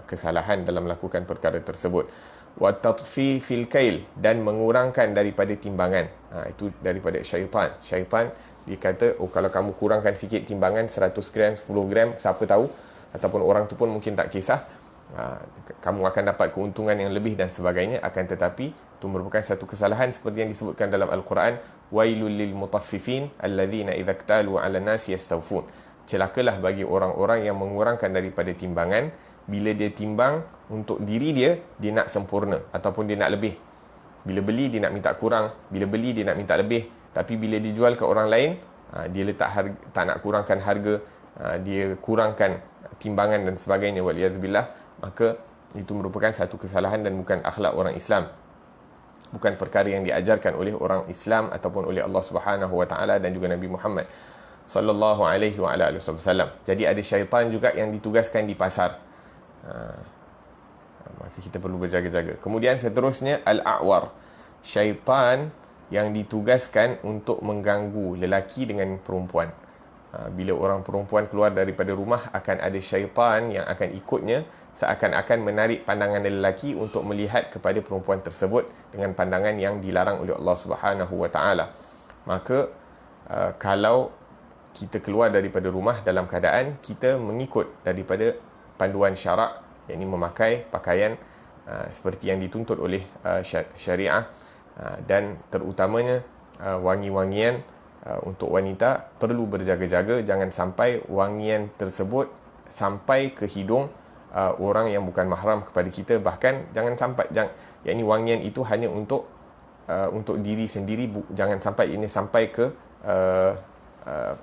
kesalahan dalam melakukan perkara tersebut. Wa tatfi fil kail, dan mengurangkan daripada timbangan. Itu daripada syaitan. Syaitan dia kata, oh kalau kamu kurangkan sikit timbangan 100 gram, 10 gram, siapa tahu, ataupun orang tu pun mungkin tak kisah, kamu akan dapat keuntungan yang lebih dan sebagainya. Akan tetapi itu merupakan satu kesalahan seperti yang disebutkan dalam Al-Quran, wailul lil mutaffifin alladzina idza iktalu 'alan nasi yastawfun. Celakalah bagi orang-orang yang mengurangkan daripada timbangan. Bila dia timbang untuk diri dia, dia nak sempurna ataupun dia nak lebih. Bila beli dia nak minta kurang, bila beli dia nak minta lebih. Tapi bila dijual ke orang lain, dia letak harga, tak nak kurangkan harga, dia kurangkan timbangan dan sebagainya, waliyadzubillah. Maka itu merupakan satu kesalahan dan bukan akhlak orang Islam. Bukan perkara yang diajarkan oleh orang Islam ataupun oleh Allah Subhanahu wa taala dan juga Nabi Muhammad sallallahu alaihi wa ala alihi wasallam. Jadi ada syaitan juga yang ditugaskan di pasar. Maka kita perlu berjaga-jaga. Kemudian seterusnya al-a'war. Syaitan yang ditugaskan untuk mengganggu lelaki dengan perempuan. Bila orang perempuan keluar daripada rumah, akan ada syaitan yang akan ikutnya, seakan-akan menarik pandangan lelaki untuk melihat kepada perempuan tersebut dengan pandangan yang dilarang oleh Allah Subhanahu wa taala. Maka kalau kita keluar daripada rumah dalam keadaan kita mengikut daripada panduan syarak, yakni memakai pakaian seperti yang dituntut oleh syariah, dan terutamanya wangi-wangian untuk wanita perlu berjaga-jaga, jangan sampai wangian tersebut sampai ke hidung orang yang bukan mahram kepada kita. Bahkan jangan sampai yakni wangian itu hanya untuk diri sendiri, jangan sampai ini sampai ke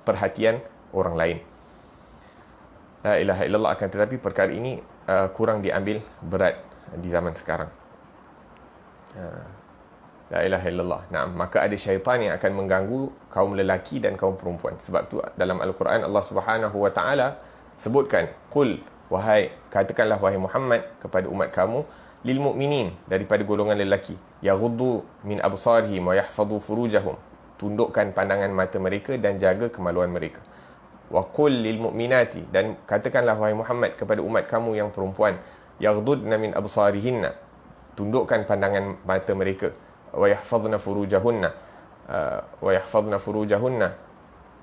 perhatian orang lain. La ilaha illallah. Akan tetapi perkara ini kurang diambil berat di zaman sekarang. La ilaha illallah. Nah, maka ada syaitan yang akan mengganggu kaum lelaki dan kaum perempuan. Sebab tu dalam Al-Quran Allah Subhanahu wa taala sebutkan, qul, wahai, katakanlah wahai Muhammad kepada umat kamu, lil mu'minin, daripada golongan lelaki, yaghuddu min absarihim wa yahfazu furujahum, tundukkan pandangan mata mereka dan jaga kemaluan mereka. Wa qul lil mu'minati, dan katakanlah wahai Muhammad kepada umat kamu yang perempuan, yaghdudna min absarihinna, tundukkan pandangan mata mereka, wa yahfazna furujahunna,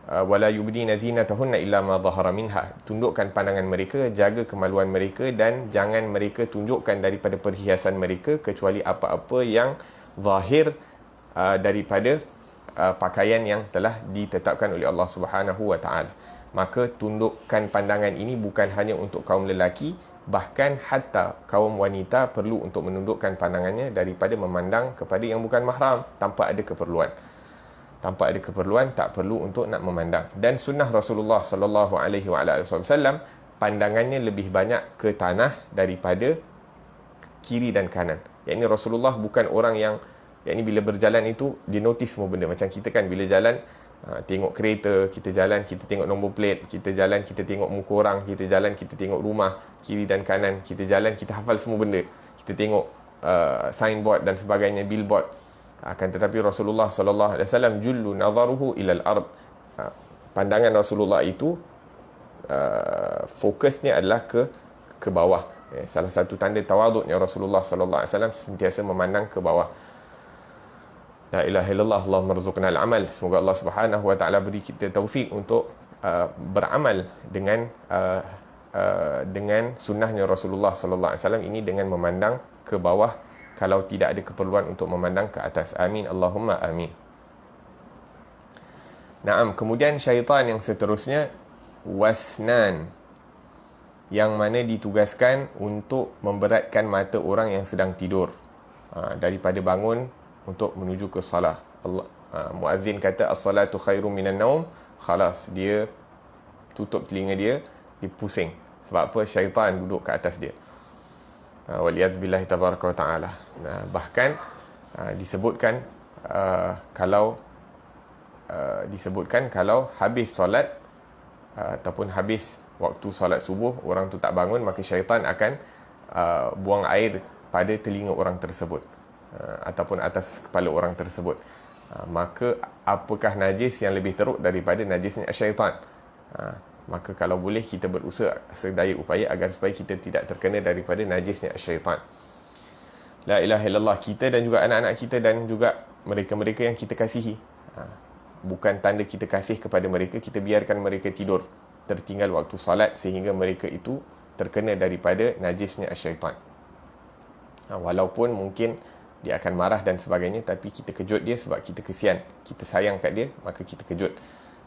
wala yubdina zinatahunna illa ma dhahara minha, tundukkan pandangan mereka, jaga kemaluan mereka, dan jangan mereka tunjukkan daripada perhiasan mereka kecuali apa-apa yang zahir daripada pakaian yang telah ditetapkan oleh Allah Subhanahu wa taala. Maka tundukkan pandangan ini bukan hanya untuk kaum lelaki, bahkan hatta kaum wanita perlu untuk menundukkan pandangannya daripada memandang kepada yang bukan mahram tanpa ada keperluan. Tanpa ada keperluan, tak perlu untuk nak memandang. Dan sunnah Rasulullah sallallahu alaihi wasallam, pandangannya lebih banyak ke tanah daripada kiri dan kanan. Yakni Rasulullah bukan orang yang bila berjalan itu dia notice semua benda. Macam kita kan bila jalan, tengok kereta, kita jalan, kita tengok nombor plate, kita jalan, kita tengok muka orang, kita jalan, kita tengok rumah, kiri dan kanan, kita jalan, kita hafal semua benda. Kita tengok signboard dan sebagainya, billboard. Akan tetapi Rasulullah sallallahu alaihi wasallam jullu nadharuhu ilal ard. Pandangan Rasulullah itu fokusnya adalah ke bawah. Salah satu tanda tawaduknya Rasulullah sallallahu alaihi wasallam sentiasa memandang ke bawah. La ilaha illallah, Allahumma rzuqna al-amal. Semoga Allah Subhanahu wa taala beri kita taufik untuk beramal dengan sunnahnya Rasulullah sallallahu alaihi wasallam ini, dengan memandang ke bawah kalau tidak ada keperluan untuk memandang ke atas. Amin, Allahumma amin. Naam, kemudian syaitan yang seterusnya, wasnan, yang mana ditugaskan untuk memberatkan mata orang yang sedang tidur daripada bangun untuk menuju ke salah. Muazzin kata as-salatu khairum minan naum, khalas, dia tutup telinga dia, dia pusing. Sebab apa? Syaitan duduk ke atas dia. Waliyadzubillahi tabaraka wa ta'ala. Bahkan disebutkan kalau habis solat ataupun habis waktu solat subuh, orang tu tak bangun, maka syaitan akan buang air pada telinga orang tersebut, ataupun atas kepala orang tersebut. Maka apakah najis yang lebih teruk daripada najisnya syaitan? Maka kalau boleh kita berusaha sedaya upaya agar supaya kita tidak terkena daripada najisnya syaitan. La ilaha illallah. Kita dan juga anak-anak kita dan juga mereka-mereka yang kita kasihi, bukan tanda kita kasih kepada mereka kita biarkan mereka tidur tertinggal waktu salat sehingga mereka itu terkena daripada najisnya syaitan. Walaupun mungkin dia akan marah dan sebagainya, tapi kita kejut dia sebab kita kesian, kita sayang kat dia, maka kita kejut.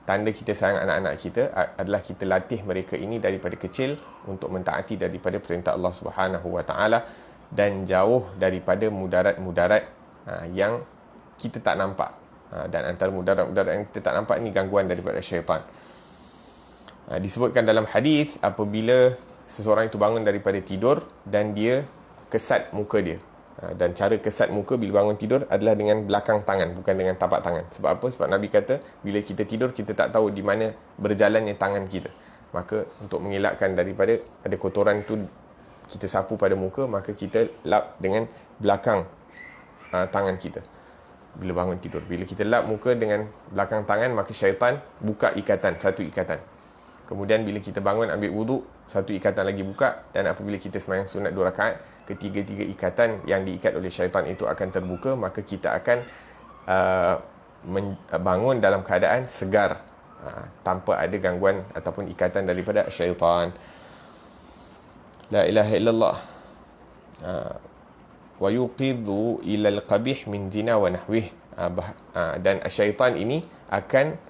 Tanda kita sayang anak-anak kita adalah kita latih mereka ini daripada kecil untuk mentaati daripada perintah Allah Subhanahu wa taala dan jauh daripada mudarat-mudarat yang kita tak nampak. Dan antara mudarat-mudarat yang kita tak nampak ini gangguan daripada syaitan. Disebutkan dalam hadis, apabila seseorang itu bangun daripada tidur dan dia kesat muka dia, dan cara kesat muka bila bangun tidur adalah dengan belakang tangan, bukan dengan tapak tangan. Sebab apa? Sebab Nabi kata bila kita tidur kita tak tahu di mana berjalannya tangan kita. Maka untuk mengelakkan daripada ada kotoran tu kita sapu pada muka, maka kita lap dengan belakang tangan kita bila bangun tidur. Bila kita lap muka dengan belakang tangan, maka syaitan buka ikatan, satu ikatan. Kemudian bila kita bangun ambil wuduk, satu ikatan lagi buka. Dan apabila kita sembahyang sunat 2 rakaat, ketiga-tiga ikatan yang diikat oleh syaitan itu akan terbuka. Maka kita akan bangun dalam keadaan segar, tanpa ada gangguan ataupun ikatan daripada syaitan. La ilaha illallah. Wa yuqidhu ilal qabih min zina wa nahwih. Dan syaitan ini akan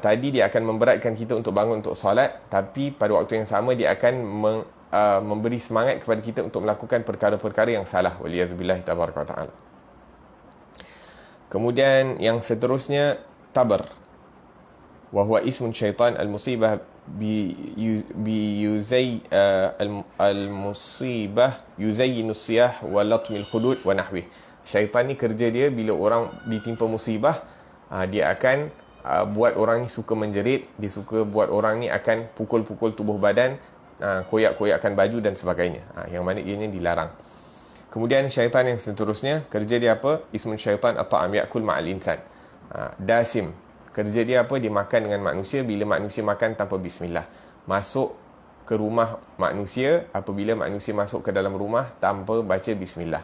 tadi dia akan memberatkan kita untuk bangun untuk solat, tapi pada waktu yang sama dia akan memberi semangat kepada kita untuk melakukan perkara-perkara yang salah. Waliyadzubillahi tabaraka wa ta'ala. Kemudian yang seterusnya, tabar, wa huwa ismun syaitan al-musibah al-musibah yuzayyinu siyah wa latmil khudud wa nahwih. syaitan ni kerja dia bila orang ditimpa musibah, dia akan buat orang ni suka menjerit, dia suka buat orang ni akan pukul-pukul tubuh badan, koyak-koyakkan baju dan sebagainya, yang mana ianya dilarang. Kemudian syaitan yang seterusnya, kerja dia apa? Ismun syaitan at-ta'am ya'kul ma'al insan. Dasim, kerja dia apa? Dia makan dengan manusia bila manusia makan tanpa bismillah. Masuk ke rumah manusia apabila manusia masuk ke dalam rumah tanpa baca bismillah.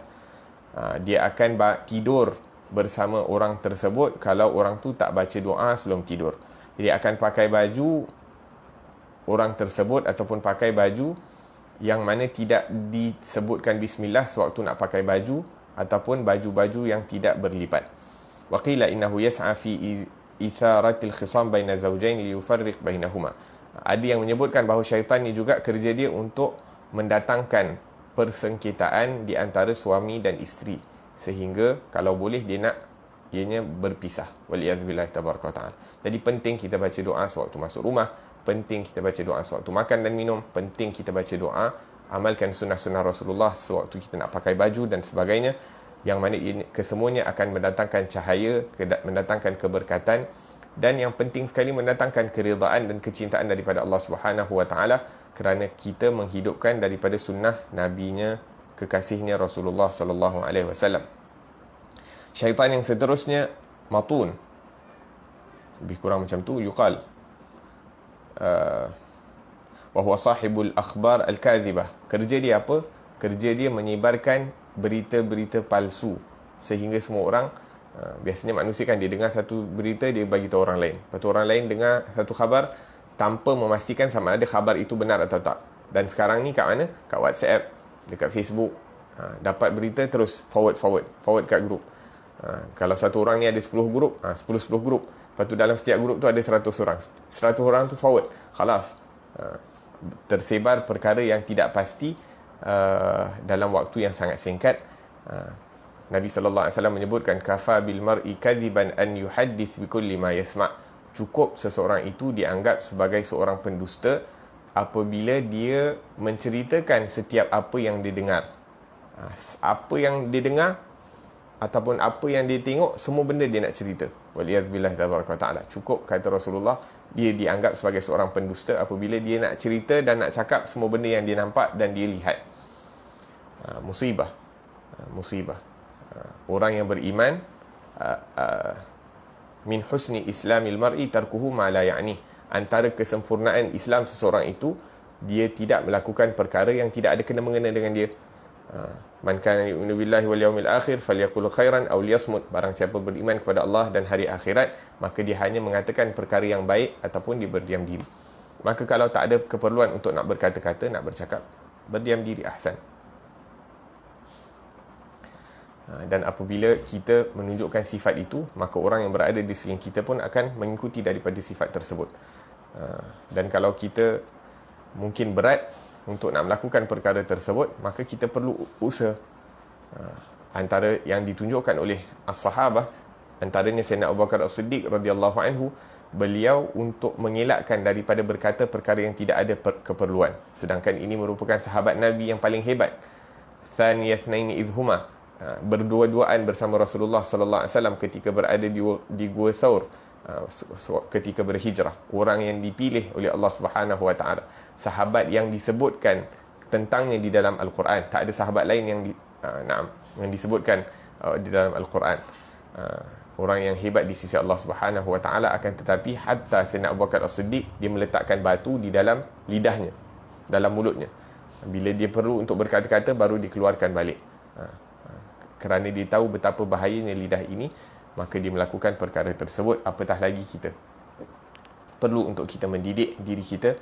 Dia akan tidur bersama orang tersebut kalau orang tu tak baca doa sebelum tidur. Dia akan pakai baju orang tersebut ataupun pakai baju yang mana tidak disebutkan bismillah sewaktu nak pakai baju, ataupun baju-baju yang tidak berlipat. Wa qila innahu yas'a fi itharatil khisam baina zawjain liyufarriq bainahuma. Ada yang menyebutkan bahawa syaitan ni juga kerja dia untuk mendatangkan persengketaan di antara suami dan isteri, sehingga kalau boleh dia nak ianya berpisah. Waliyadzubillah tabaraka ta'ala. Jadi penting kita baca doa sewaktu masuk rumah, penting kita baca doa sewaktu makan dan minum, penting kita baca doa, amalkan sunnah-sunnah Rasulullah sewaktu kita nak pakai baju dan sebagainya, yang mana ini kesemuanya akan mendatangkan cahaya, mendatangkan keberkatan, dan yang penting sekali mendatangkan keridaan dan kecintaan daripada Allah Subhanahu wa taala, kerana kita menghidupkan daripada sunnah nabinya, kekasihnya Rasulullah sallallahu alaihi wasallam. Syaitan yang seterusnya matun, lebih kurang macam tu, yuqal wa huwa sahibul akhbar al-kadhibah. Kerja dia apa? Kerja dia menyebarkan berita-berita palsu, sehingga semua orang, biasanya manusia kan, dia dengar satu berita, dia bagi tahu orang lain, lepas tu orang lain dengar satu khabar tanpa memastikan sama ada khabar itu benar atau tak. Dan sekarang ni kat mana? Kat WhatsApp, dekat Facebook, dapat berita terus forward kat grup. Kalau satu orang ni ada 10 grup, 10 grup, lepas tu dalam setiap grup tu ada 100 orang, 100 orang tu forward, khalas, tersebar perkara yang tidak pasti dalam waktu yang sangat singkat. Nabi SAW menyebutkan, kafa bil mar'i kadiban an yuhaddith bi kulli ma yasma'. Cukup seseorang itu dianggap sebagai seorang pendusta apabila dia menceritakan setiap apa yang dia dengar. Apa yang dia dengar ataupun apa yang dia tengok, semua benda dia nak cerita. Waliyadzubillah tabaraka ta'ala. Cukup, kata Rasulullah, dia dianggap sebagai seorang pendusta apabila dia nak cerita dan nak cakap semua benda yang dia nampak dan dia lihat. Musibah. Orang yang beriman, min husni islamil mar'i tarkuhu ma la ya'ni. Antara kesempurnaan Islam seseorang itu, dia tidak melakukan perkara yang tidak ada kena-mengena dengan dia. Man kana yu'minu billahi wal yawmil akhir falyaqul khairan aw liyasmut. Barang siapa beriman kepada Allah dan hari akhirat, maka dia hanya mengatakan perkara yang baik ataupun dia berdiam diri. Maka kalau tak ada keperluan untuk nak berkata-kata, nak bercakap, berdiam diri ahsan. Dan apabila kita menunjukkan sifat itu, maka orang yang berada di sekeliling kita pun akan mengikuti daripada sifat tersebut. Dan kalau kita mungkin berat untuk nak melakukan perkara tersebut, maka kita perlu usaha. Antara yang ditunjukkan oleh as-sahabah, antaranya Sayyidina Abu Bakar As-Siddiq radhiyallahu anhu, beliau untuk mengelakkan daripada berkata perkara yang tidak ada keperluan, sedangkan ini merupakan sahabat Nabi yang paling hebat. Thaniyatnaini idhuma, berdua-duaan bersama Rasulullah sallallahu alaihi wasallam ketika berada di Gua Thawr, ketika berhijrah. Orang yang dipilih oleh Allah Subhanahu wa taala, sahabat yang disebutkan tentangnya di dalam Al-Quran. Tak ada sahabat lain yang disebutkan di dalam Al-Quran. Orang yang hebat di sisi Allah Subhanahu wa taala, akan tetapi hatta Sayyidina Abu Bakar As-Siddiq, dia meletakkan batu di dalam lidahnya, dalam mulutnya. Bila dia perlu untuk berkata-kata, baru dikeluarkan balik. Kerana dia tahu betapa bahayanya lidah ini, maka dia melakukan perkara tersebut. Apatah lagi kita. Perlu untuk kita mendidik diri kita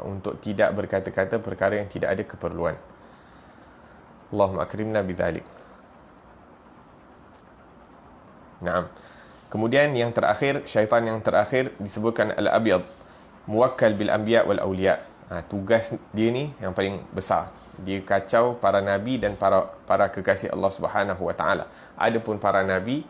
untuk tidak berkata-kata perkara yang tidak ada keperluan. Allahumma akrimna bidzalik. Naam. Kemudian yang terakhir, syaitan yang terakhir disebutkan al-abyad, muwakkal bil anbiya wal awliya. Tugas dia ni yang paling besar. Dia kacau para nabi dan para kekasih Allah Subhanahu wa taala. Adapun para nabi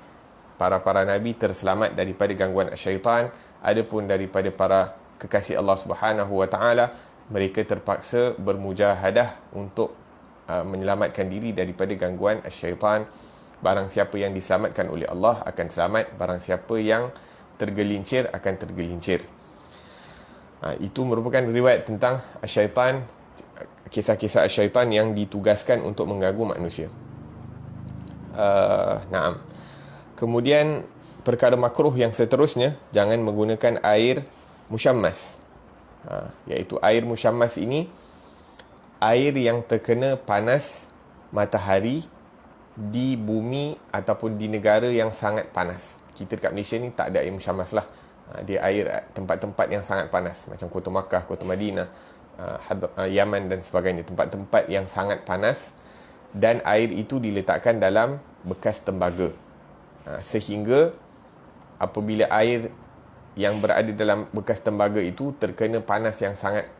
terselamat daripada gangguan syaitan. Adapun daripada para kekasih Allah Subhanahu wa taala, mereka terpaksa bermujahadah untuk menyelamatkan diri daripada gangguan syaitan. barang siapa yang diselamatkan oleh Allah akan selamat, barang siapa yang tergelincir akan tergelincir. Itu merupakan riwayat tentang syaitan, kisah-kisah syaitan yang ditugaskan untuk mengganggu manusia. Naam. Kemudian perkara makruh yang seterusnya, jangan menggunakan air musyammas. Iaitu air musyammas ini air yang terkena panas matahari di bumi ataupun di negara yang sangat panas. Kita dekat Malaysia ni tak ada air musyammas lah. Dia air tempat-tempat yang sangat panas, macam Kota Makkah, Kota Madinah, Yaman dan sebagainya, tempat-tempat yang sangat panas, dan air itu diletakkan dalam bekas tembaga, sehingga apabila air yang berada dalam bekas tembaga itu terkena panas yang sangat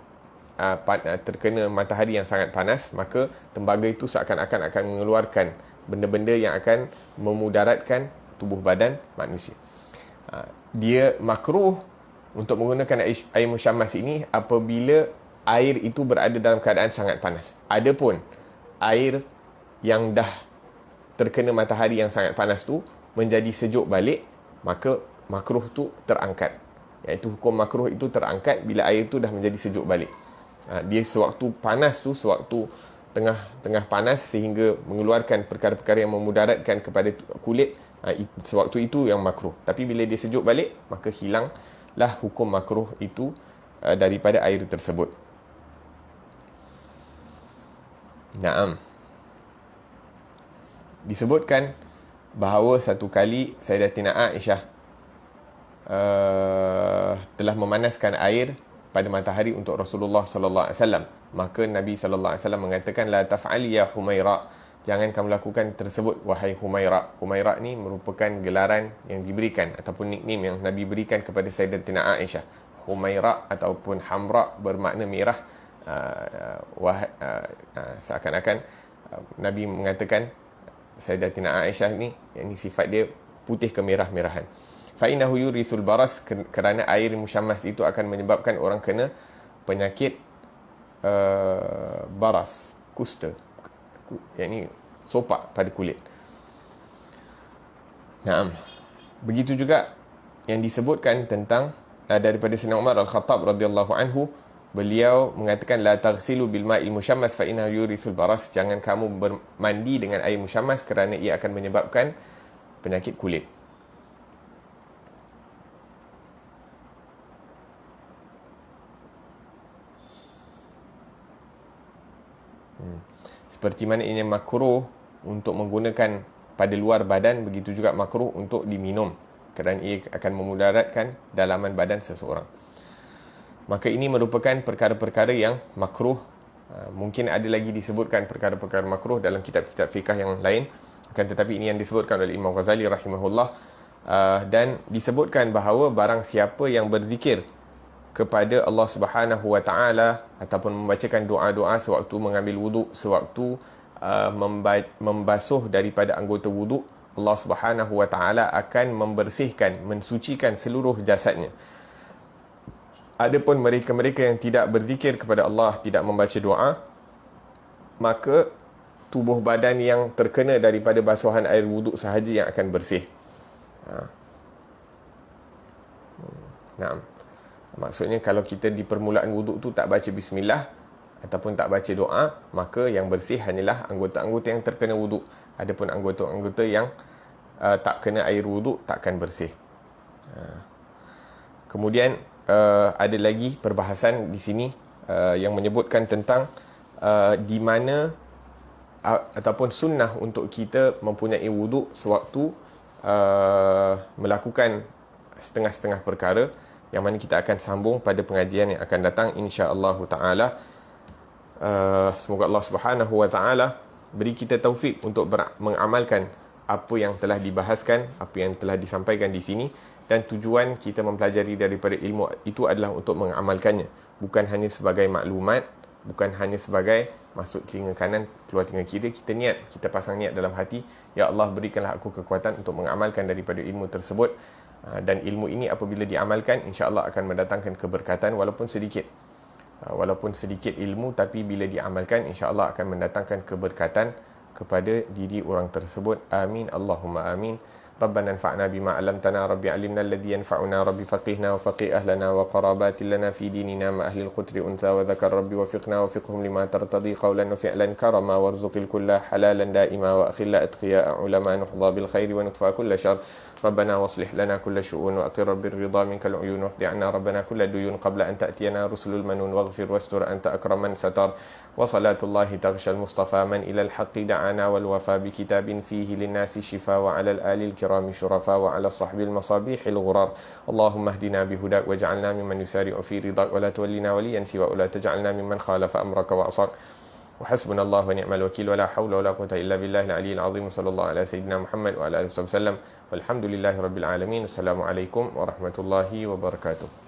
terkena matahari yang sangat panas, maka tembaga itu seakan-akan akan mengeluarkan benda-benda yang akan memudaratkan tubuh badan manusia. Dia makruh untuk menggunakan air musyammas ini apabila air itu berada dalam keadaan sangat panas. Adapun air yang dah terkena matahari yang sangat panas tu menjadi sejuk balik, maka makruh tu terangkat. Iaitu hukum makruh itu terangkat bila air tu dah menjadi sejuk balik. Dia sewaktu panas tu, sewaktu tengah panas sehingga mengeluarkan perkara-perkara yang memudaratkan kepada kulit, sewaktu itu yang makruh. Tapi bila dia sejuk balik, maka hilanglah hukum makruh itu daripada air tersebut. Naam. Disebutkan bahawa satu kali Sayyidatina Aisyah telah memanaskan air pada matahari untuk Rasulullah sallallahu alaihi wasallam. Maka Nabi sallallahu alaihi wasallam mengatakan, la taf'ali ya Humaira, jangan kamu lakukan tersebut wahai Humaira. Humaira ni merupakan gelaran yang diberikan ataupun nickname yang Nabi berikan kepada Sayyidatina Aisyah. Humaira ataupun Hamra bermakna merah. Seakan-akan Nabi mengatakan Sayyidatina Aisyah ni, yang sifat dia putih kemerah-merahan. Fa'innahu yurisul baras, kerana air musyammas itu akan menyebabkan orang kena penyakit baras, kusta, yakni sopak pada kulit. Naam. Begitu juga yang disebutkan tentang daripada Sayyidina Umar Al-Khattab radhiyallahu anhu, beliau mengatakan, la taghsilu bil ma'il musyammas fa innahu yurisul baras, jangan kamu bermandi dengan air musyammas kerana ia akan menyebabkan penyakit kulit. Seperti mana ini makruh untuk menggunakan pada luar badan, begitu juga makruh untuk diminum kerana ia akan memudaratkan dalaman badan seseorang. Maka ini merupakan perkara-perkara yang makruh. Mungkin ada lagi disebutkan perkara-perkara makruh dalam kitab-kitab fiqh yang lain, akan tetapi ini yang disebutkan oleh Imam Ghazali rahimahullah. Dan disebutkan bahawa barang siapa yang berzikir kepada Allah Subhanahu wa taala ataupun membacakan doa-doa sewaktu mengambil wuduk, sewaktu membasuh daripada anggota wuduk, Allah Subhanahu wa taala akan membersihkan, mensucikan seluruh jasadnya. Adapun mereka-mereka yang tidak berzikir kepada Allah, tidak membaca doa, maka tubuh badan yang terkena daripada basuhan air wuduk sahaja yang akan bersih. Naam. Maksudnya kalau kita di permulaan wuduk tu tak baca bismillah ataupun tak baca doa, maka yang bersih hanyalah anggota-anggota yang terkena wuduk. Adapun anggota-anggota yang tak kena air wuduk takkan bersih. Kemudian ada lagi perbahasan di sini yang menyebutkan tentang di mana ataupun sunnah untuk kita mempunyai wuduk sewaktu melakukan setengah-setengah perkara, yang mana kita akan sambung pada pengajian yang akan datang insya-Allah taala. Semoga Allah Subhanahu wa taala beri kita taufik untuk mengamalkan apa yang telah dibahaskan, apa yang telah disampaikan di sini, dan tujuan kita mempelajari daripada ilmu itu adalah untuk mengamalkannya, bukan hanya sebagai maklumat, bukan hanya sebagai masuk telinga kanan keluar telinga kiri. Kita niat, kita pasang niat dalam hati, ya Allah berikanlah aku kekuatan untuk mengamalkan daripada ilmu tersebut. Dan ilmu ini apabila diamalkan, insya-Allah akan mendatangkan keberkatan walaupun sedikit. Walaupun sedikit ilmu, tapi bila diamalkan insya-Allah akan mendatangkan keberkatan kepada diri orang tersebut. Amin Allahumma amin. ربنا انفعنا بما علمتنا ربي علمنا الذي ينفعنا ربي فقهنا وفقه أهلنا وقرابات لنا في ديننا مع أهل القتر أنثى وذكر ربي وفقنا وفقهم لما ترتضي قولا وفعلا كرما وارزق الكل حلالا دائما وأخلا أتقياء علماء نحظى بالخير ونكفى كل شر ربنا واصلح لنا كل شؤون وأقر بالرضا منك العيون واقض عنا ربنا كل ديون قبل أن تأتينا رسل المنون واغفر واستر أنت أكرم من ستر وصلاة الله تغشى المصطفى من إلى الحق دعانا والوفى بكتاب فيه للناس شفاء وعلى الآل الكرام شرفاء وعلى الصحب المصابيح الغرار اللهم اهدنا بهداك واجعلنا ممن يسارع في رضاك ولا تولنا وليا سواك ولا تجعلنا ممن خالف أمرك وعصاك وحسبنا الله ونعم الوكيل ولا حول ولا قوة إلا بالله العلي العظيم صلى الله على سيدنا محمد وعلى آله وصحبه وسلم والحمد لله رب العالمين. السلام عليكم ورحمة الله وبركاته.